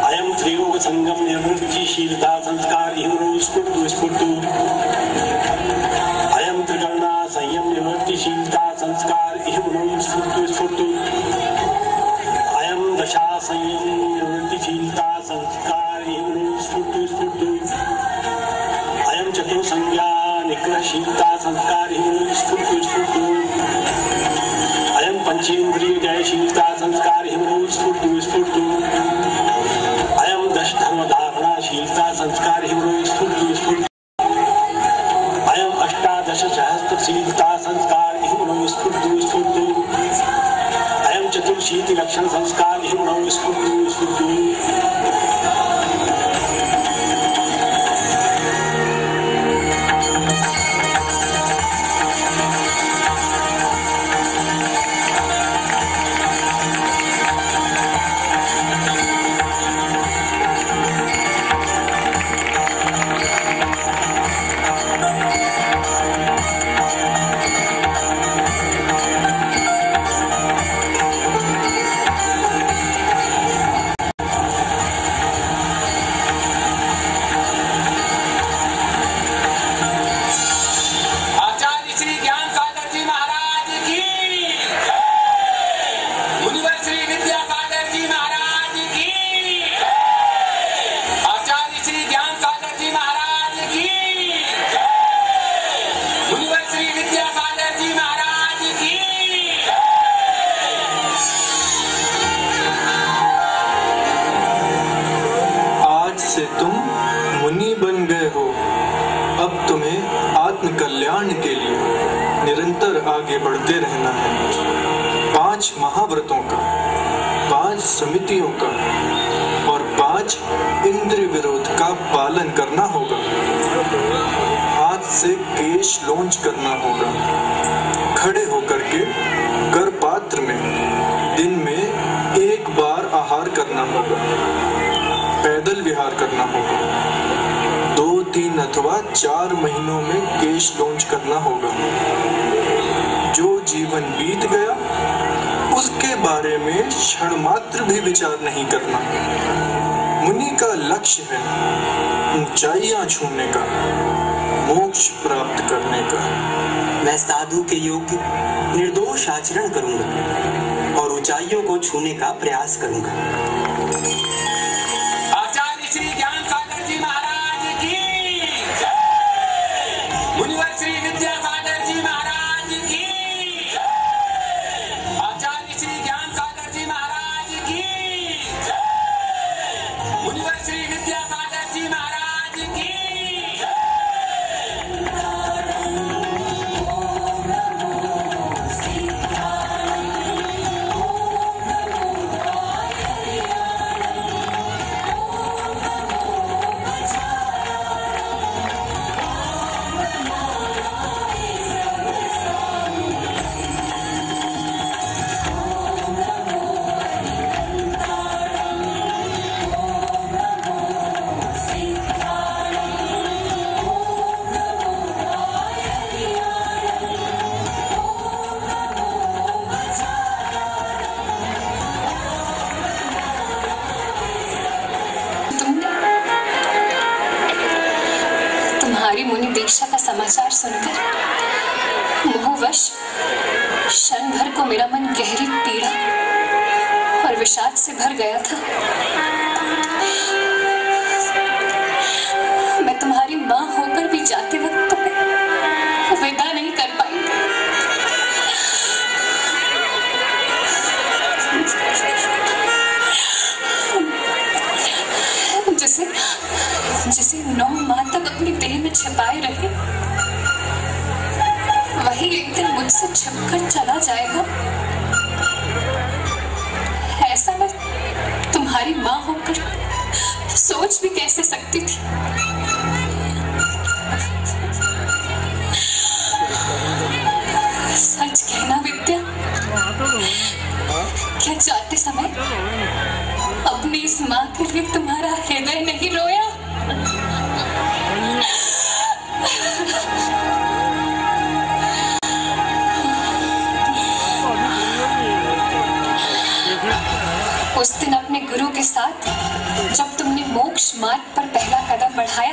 अयं त्रियोग संगम निवृत्तिशीलता संस्कार इमं स्फुटु स्फुटु अयं त्रिगणना संयम निवृत्तिशीलता संस्कार इमं स्फुटु स्फुटु अयं दशा संयम निवृत्तिशीलता संस्कार इमं स्फुटु स्फुटु अयं चतुर्संज्ञा निग्रहशीलता संस्कार इमं स्फुटु स्फुटु अयं पंचेन्द्रिय जयशीलता संस्कार इमं स्फुटु स्फुटु अयं दश धर्म धारणाशीलता संस्कार इमं स्फुटु स्फुटु अयं अष्टादश सहस्त्रशीलता संस्कार इमं स्फुटु स्फुटु अयं चतुर्शीति लक्षण संस्कार इमं स्फुटु स्फुटु आगे बढ़ते रहना है। 5 महाव्रतों का, 5 समितियों का और 5 इंद्रिय विरोध का पालन करना होगा। हाथ से केश लौंच करना होगा। खड़े होकर के गर्भपात्र में दिन में 1 बार आहार करना होगा। पैदल विहार करना होगा। 2, 3 अथवा 4 महीनों में केश लौंच करना होगा। जो जीवन बीत गया उसके बारे में क्षण मात्र भी विचार नहीं करना। मुनि का लक्ष्य है ऊंचाइयां छूने का, मोक्ष प्राप्त करने का। मैं साधु के योग्य निर्दोष आचरण करूंगा और ऊंचाइयों को छूने का प्रयास करूंगा। आचार्य श्री ज्ञान सागर जी महाराज की, मुनिवर श्री विद्या सागर जी महाराज की, आचार्य श्री ज्ञान सागर जी महाराज की, मुनिवर श्री विद्या सागर जी महाराज की। मुनि दीक्षा का समाचार सुनकर मोहवश क्षण भर को मेरा मन गहरी पीड़ा और विषाद से भर गया था। मैं तुम्हारी मां होकर भी जाते वक्त तुम्हें विदा नहीं कर पाई। जिसे 9 माह तक अपनी देह में छिपाए छिपकर चला जाएगा। ऐसा मैं तुम्हारी माँ होकर सोच भी कैसे सकती थी। सच कहना विद्या, क्या जाते समय अपनी इस माँ के लिए तुम्हारा हृदय नहीं रोया? उस दिन अपने गुरु के साथ जब तुमने मोक्ष मार्ग पर पहला कदम बढ़ाया